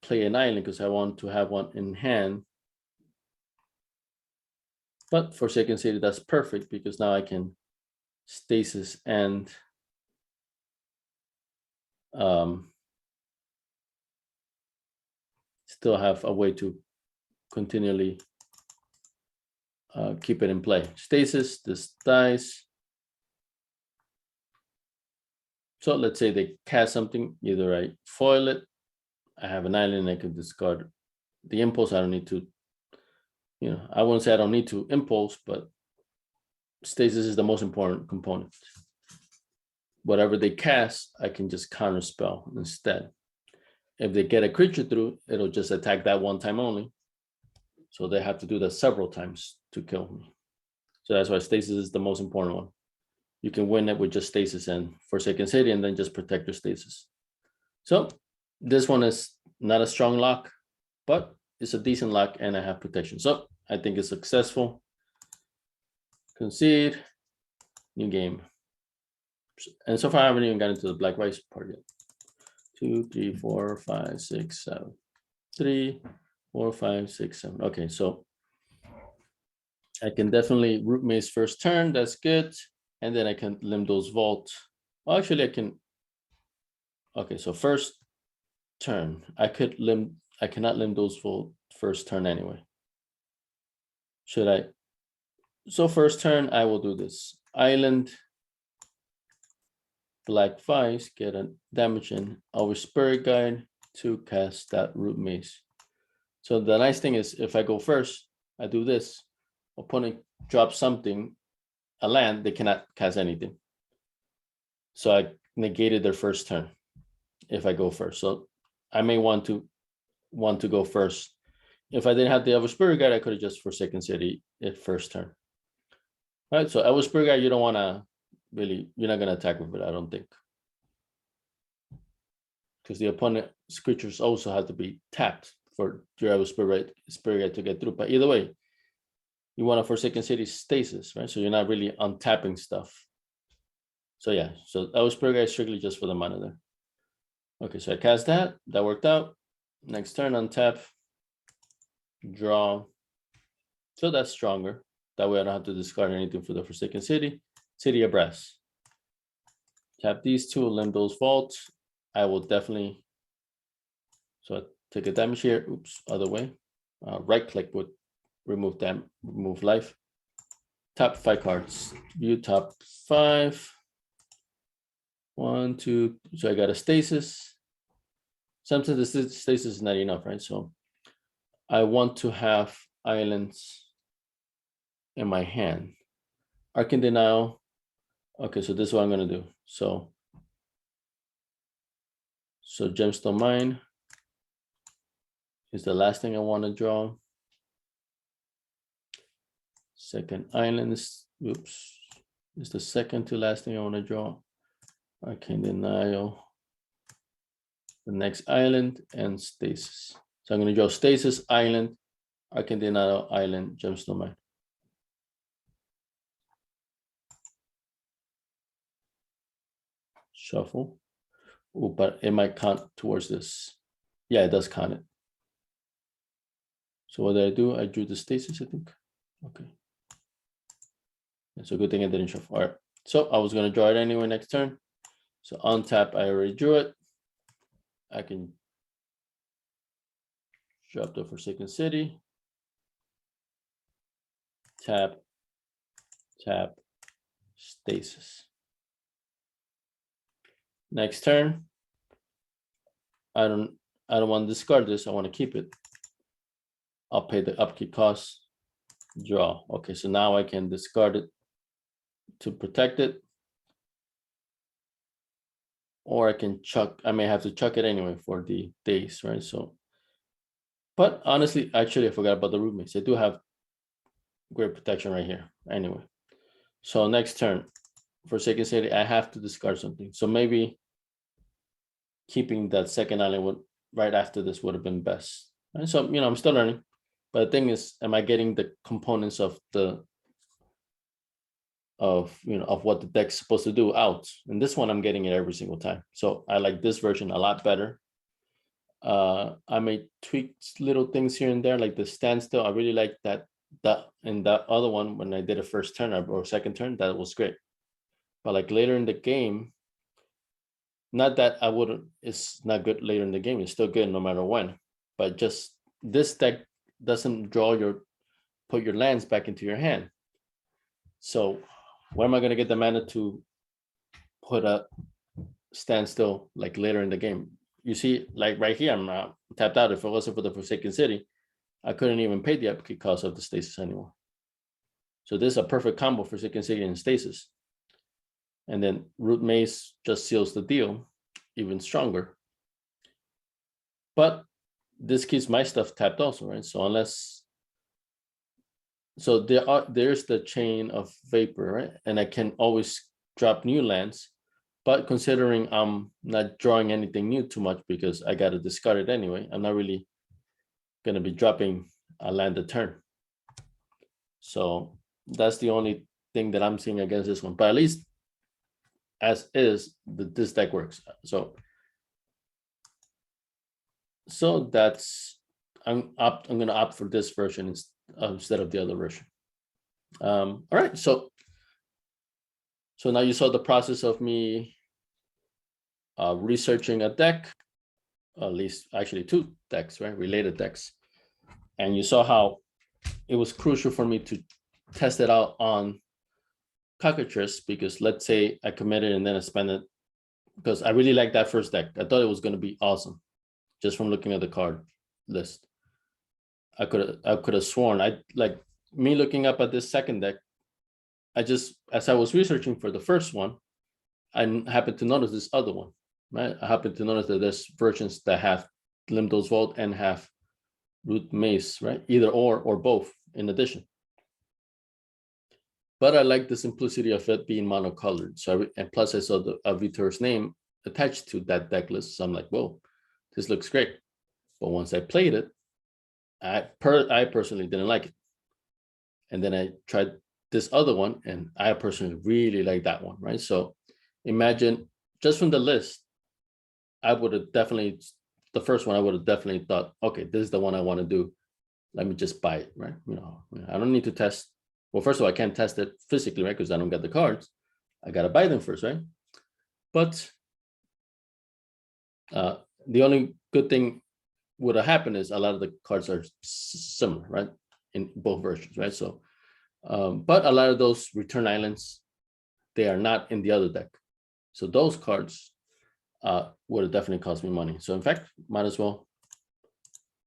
play an island because I want to have one in hand. But Forsaken City, that's perfect because now I can stasis and still have a way to continually keep it in play. Stasis, this dies. So let's say they cast something, either I foil it, I have an island, I could discard the impulse. I don't need to, I wouldn't say I don't need to impulse, but stasis is the most important component. Whatever they cast, I can just counter spell instead. If they get a creature through, it'll just attack that one time only. So they have to do that several times to kill me. So that's why stasis is the most important one. You can win it with just stasis and Forsaken City and then just protect your stasis. So this one is not a strong lock, but it's a decent lock and I have protection. So I think it's successful. Concede, new game. And so far I haven't even gotten into the black white part yet. 2, 3, 4, 5, 6, 7. 3, 4, 5, 6, 7. Okay, so I can definitely root maze first turn. That's good. And then I can limb those vault. Well, actually, I can. Okay, so first turn, I cannot limb those vault first turn anyway. Should I? So first turn, I will do this. Island, black 5, get a damage in our spirit guide to cast that root maze. So the nice thing is if I go first, I do this. Opponent drops something, a land, they cannot cast anything. So I negated their first turn if I go first. So I may want to go first. If I didn't have the Elder Spirit Guide, I could have just Forsaken City at first turn. All right, so Elder Spirit Guide, you don't want to really, you're not going to attack with it, I don't think. Because the opponent's creatures also have to be tapped for your Elder Spirit Guide to get through. But either way, you want a Forsaken City stasis, right? So you're not really untapping stuff. So yeah, so that was pretty guys strictly just for the mana there. Okay, so I cast that. That worked out. Next turn, untap, draw. So that's stronger. That way I don't have to discard anything for the Forsaken City. City of Brass. Tap these two, limb those vaults. I will definitely. So I take a damage here. Oops, other way. Right click would remove them, remove life. Top 5 cards. View top 5. 1, 2. So I got a stasis. Sometimes the stasis is not enough, right? So I want to have islands in my hand. Arcane Denial. Okay, so this is what I'm gonna do. So Gemstone Mine is the last thing I want to draw. Second island is, oops, is the second to last thing I want to draw. Arcane Denial. The next island and Stasis. So I'm going to draw Stasis, Island, Arcane Denial, Island, Gemstone Mine. Shuffle. Oh, but it might count towards this. Yeah, it does count it. So what did I do? I drew the Stasis, I think. Okay. It's a good thing I didn't shuffle. All right. So I was going to draw it anyway next turn. So on tap, I already drew it. I can drop the Forsaken City. Tap, tap, Stasis. Next turn. I don't want to discard this. I want to keep it. I'll pay the upkeep cost. Draw. Okay, so now I can discard it to protect it. Or I can chuck, I may have to chuck it anyway for the days, right? So, but honestly, actually, I forgot about the root mace. I do have great protection right here. Anyway, so next turn, Forsaken City, I have to discard something. So maybe keeping that second island would, right after this would have been best. And so, I'm still learning. But the thing is, am I getting the components of what the deck's supposed to do out? And this one, I'm getting it every single time. So I like this version a lot better. I may tweak little things here and there, like the standstill. I really like that. And that other one, when I did a first turn or second turn, that was great. But like later in the game, not that I wouldn't, it's not good later in the game. It's still good no matter when. But just this deck doesn't put your lands back into your hand. So where am I going to get the mana to put a standstill like later in the game? You see, like right here, I'm tapped out. If it wasn't for the Forsaken City, I couldn't even pay the upkeep cost of the Stasis anymore. So this is a perfect combo for Forsaken City and Stasis. And then Root Mace just seals the deal even stronger. But this keeps my stuff tapped also, right? So there's the Chain of Vapor, right? And I can always drop new lands. But considering I'm not drawing anything new too much because I got to discard it anyway, I'm not really going to be dropping a land a turn. So that's the only thing that I'm seeing against this one. But at least as is, this deck works. So that's, I'm going to opt for this version instead of the other version. All right, so now you saw the process of me researching a deck, at least actually 2 decks, right? Related decks. And you saw how it was crucial for me to test it out on Cockatrice, because let's say I committed and then I spent it, because I really liked that first deck. I thought it was going to be awesome just from looking at the card list. I could have sworn, I like me looking up at this second deck. As I was researching for the first one, I happened to notice this other one, right? I happened to notice that there's versions that have Limdo's Vault and have Root Mace, right? Either or both in addition. But I like the simplicity of it being monocolored. So and plus I saw the Vitor's name attached to that deck list. So I'm like, whoa, this looks great. But once I played it, I personally didn't like it. And then I tried this other one, and I personally really like that one, right? So imagine just from the list, I would have definitely, the first one I would have definitely thought, okay, this is the one I want to do. Let me just buy it, right? I don't need to test. Well, first of all, I can't test it physically, right? Because I don't get the cards. I got to buy them first, right? But the only good thing would have happened is a lot of the cards are similar, right? In both versions, right? So, but a lot of those return islands, they are not in the other deck. So those cards would have definitely cost me money. So in fact, might as well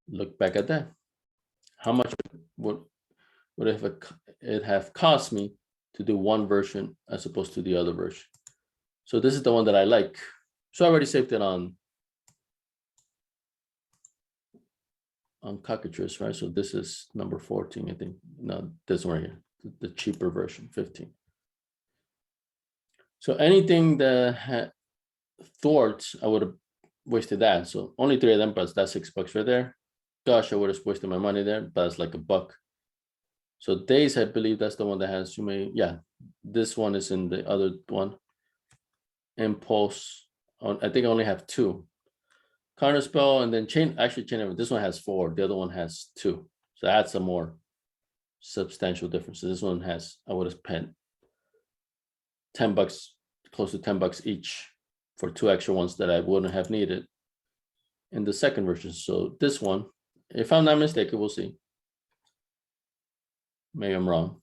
look back at that. How much would it have cost me to do one version as opposed to the other version? So this is the one that I like. So I already saved it on Cockatrice, right? So this is number 14, I think. No, this one right here, the cheaper version, 15. So anything that had thwarts, I would have wasted that. So only 3 of them, but that's $6 right there. Gosh, I would have wasted my money there, but it's like $1. So days, I believe that's the one that has, yeah, this one is in the other one. Impulse, I think I only have 2. Counter spell, and then chain of this one has 4, the other one has 2. So that's a more substantial difference. So this one has, I would have spent $10, close to $10 each for 2 extra ones that I wouldn't have needed in the second version. So this one, if I'm not mistaken, we'll see. Maybe I'm wrong.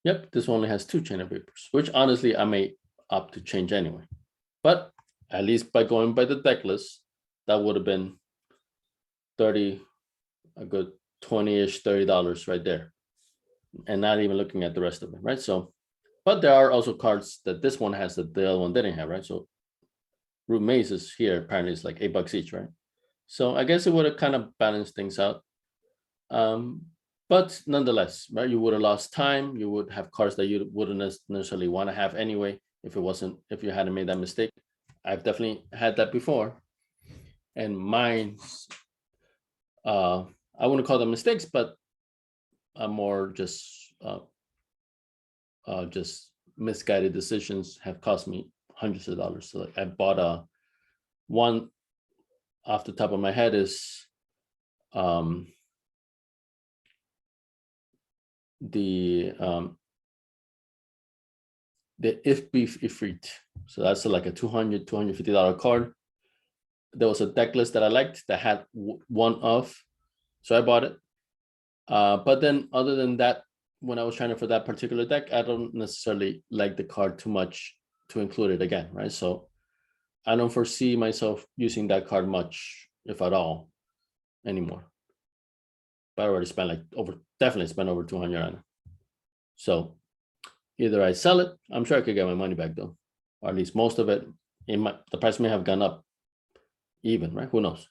Yep, this one only has 2 chain of vapors, which honestly I may opt to change anyway. But at least by going by the deck list, that would have been a good $20-ish, $30 right there. And not even looking at the rest of it, right? So, but there are also cards that this one has that the other one didn't have, right? So Root Maze is here, apparently it's like $8 each, right? So I guess it would have kind of balanced things out. But nonetheless, right? You would have lost time. You would have cards that you wouldn't necessarily want to have anyway if you hadn't made that mistake. I've definitely had that before. And mine's, I wouldn't call them mistakes, but more just misguided decisions have cost me hundreds of dollars. So like I bought one off the top of my head is the If Beef Ifrit. So that's like a $250 card. There was a deck list that I liked that had one of, so I bought it. But then other than that, when I was trying for that particular deck, I don't necessarily like the card too much to include it again, right? So I don't foresee myself using that card much, if at all, anymore. But I already spent definitely spent over 200 on it. So either I sell it, I'm sure I could get my money back though, or at least most of it. The price may have gone up even, right? Who knows?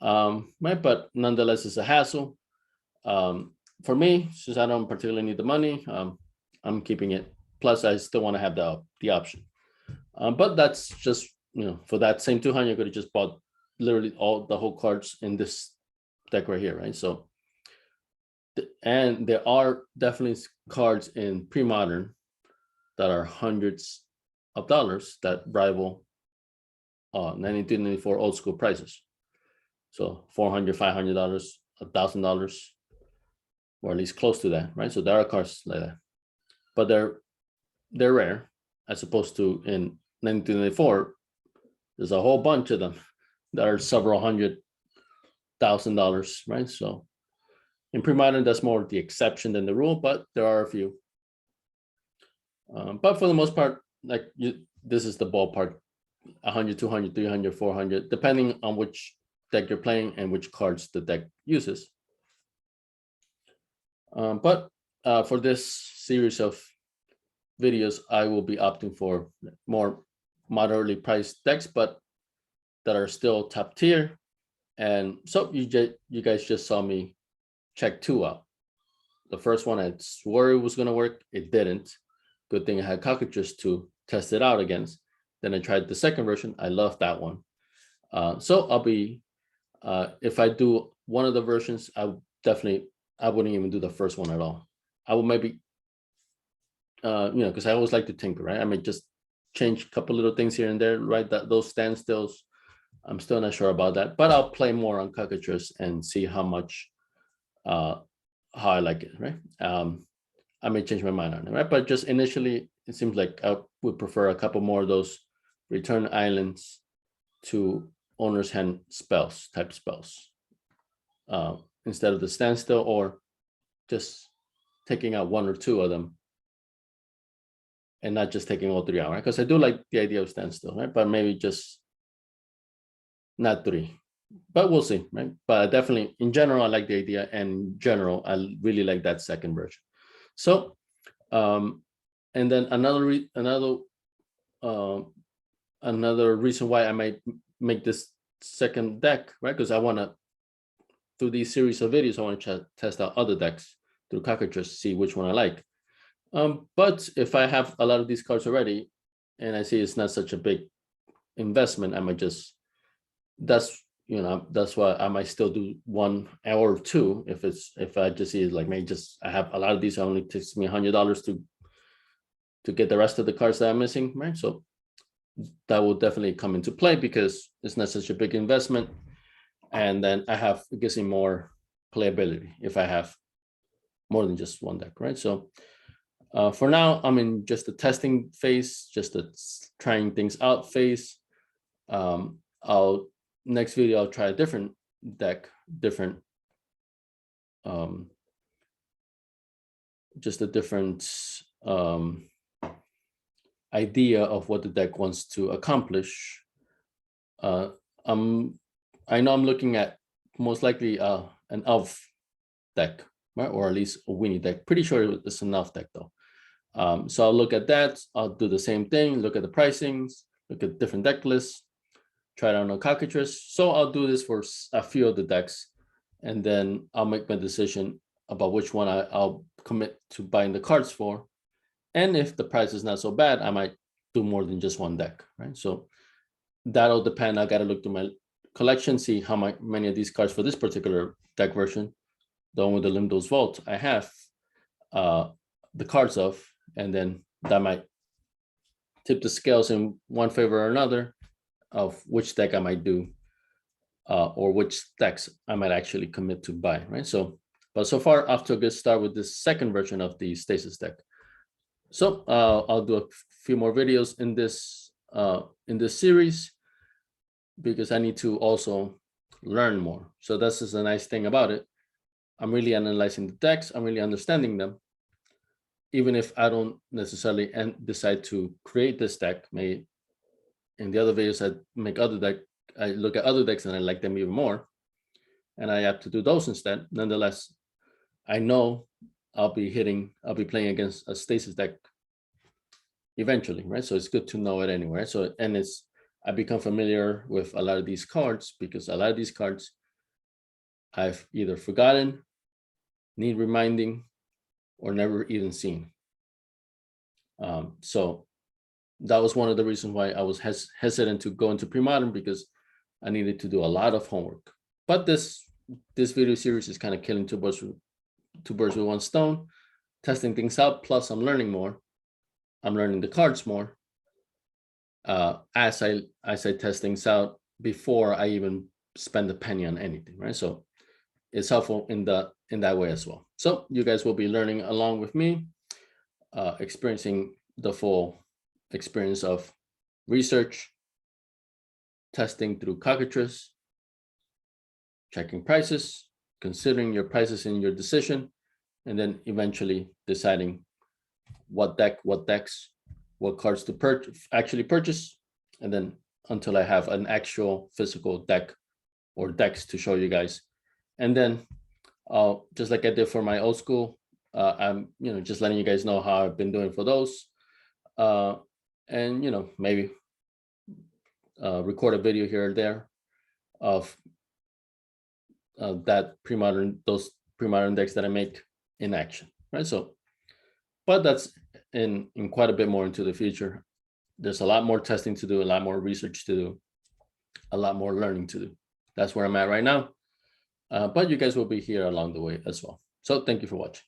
Right, but nonetheless, it's a hassle. For me, since I don't particularly need the money, I'm keeping it. Plus, I still want to have the option. But that's just, for that same 200, I could have just bought literally the whole cards in this deck right here, right? So, and there are definitely cards in Premodern that are hundreds of dollars that rival 1994 old school prices. So $400, $500, $1,000, or at least close to that, right? So there are cards like that, but they're rare, as opposed to in 1994, there's a whole bunch of them that are several $100,000, right? So in Premodern, that's more the exception than the rule, but there are a few. But for the most part, this is the ballpark: 100, 200, 300, 400, depending on which deck you're playing and which cards the deck uses. But for this series of videos, I will be opting for more moderately priced decks, but that are still top tier. And so you guys just saw me check 2 out. The first one, I swore it was going to work. It didn't. Good thing I had Cockatrice to test it out against. Then I tried the second version. I love that one. So I'll be, if I do one of the versions, I wouldn't even do the first one at all. I will maybe, because I always like to tinker, right? I may just change a couple little things here and there, right? That those standstills, I'm still not sure about that, but I'll play more on Cockatrice and see how much, how I like it, right? I may change my mind on it, right? But just initially, it seems like I would prefer a couple more of those return islands to owner's hand spells, type spells, instead of the standstill, or just taking out one or two of them and not just taking all three out, right? Because I do like the idea of standstill, right? But maybe just not three, but we'll see, right? But definitely, in general, I like the idea, and in general, I really like that second version. So, and then another reason why I might make this second deck, right? Because I want to, through these series of videos, I want to test out other decks through Cockatrice, see which one I like. But if I have a lot of these cards already, and I see it's not such a big investment, I might just, that's why I might still do 1 hour or two. If I just see it like, maybe just, I have a lot of these, it only takes me $100 to get the rest of the cards that I'm missing, right? So that will definitely come into play because it's not such a big investment. And then it gives me more playability if I have more than just one deck, right? So for now, I'm in just the testing phase, just the trying things out phase. Next video, I'll try a different deck, just a different idea of what the deck wants to accomplish. I know I'm looking at most likely an elf deck, right? Or at least a Winnie deck. Pretty sure it's an elf deck though. So I'll look at that. I'll do the same thing, look at the pricings, look at different deck lists, try it on a Cockatrice. So I'll do this for a few of the decks, and then I'll make my decision about which one I'll commit to buying the cards for. And if the price is not so bad, I might do more than just one deck, right? So that'll depend. I got to look through my collection, see how many of these cards for this particular deck version, the one with the Limdo's Vault, I have the cards of, and then that might tip the scales in one favor or another of which deck I might do, or which decks I might actually commit to buy, right? So, but so far, off to a good start with this second version of the Stasis deck. So I'll do a few more videos in this series because I need to also learn more. So this is a nice thing about it. I'm really analyzing the decks. I'm really understanding them. Even if I don't necessarily decide to create this deck, maybe in the other videos I look at other decks and I like them even more, and I have to do those instead. Nonetheless, I know I'll be playing against a Stasis deck eventually, right? So it's good to know it anyway. So, and I become familiar with a lot of these cards because a lot of these cards I've either forgotten, need reminding, or never even seen. So that was one of the reasons why I was hesitant to go into Premodern, because I needed to do a lot of homework. But this video series is kind of killing two birds with one stone, testing things out. Plus, I'm learning more. I'm learning the cards more as I test things out before I even spend a penny on anything, right? So it's helpful in that way as well. So you guys will be learning along with me, experiencing the full experience of research, testing through Cockatrice, checking prices, considering your prices in your decision, and then eventually deciding what decks, what cards to actually purchase, and then until I have an actual physical deck or decks to show you guys. And then just like I did for my old school, I'm just letting you guys know how I've been doing for those, and maybe record a video here or there of those Premodern decks that I make in action, right? So, but that's in quite a bit more into the future. There's a lot more testing to do, a lot more research to do, a lot more learning to do. That's where I'm at right now. But you guys will be here along the way as well. So thank you for watching.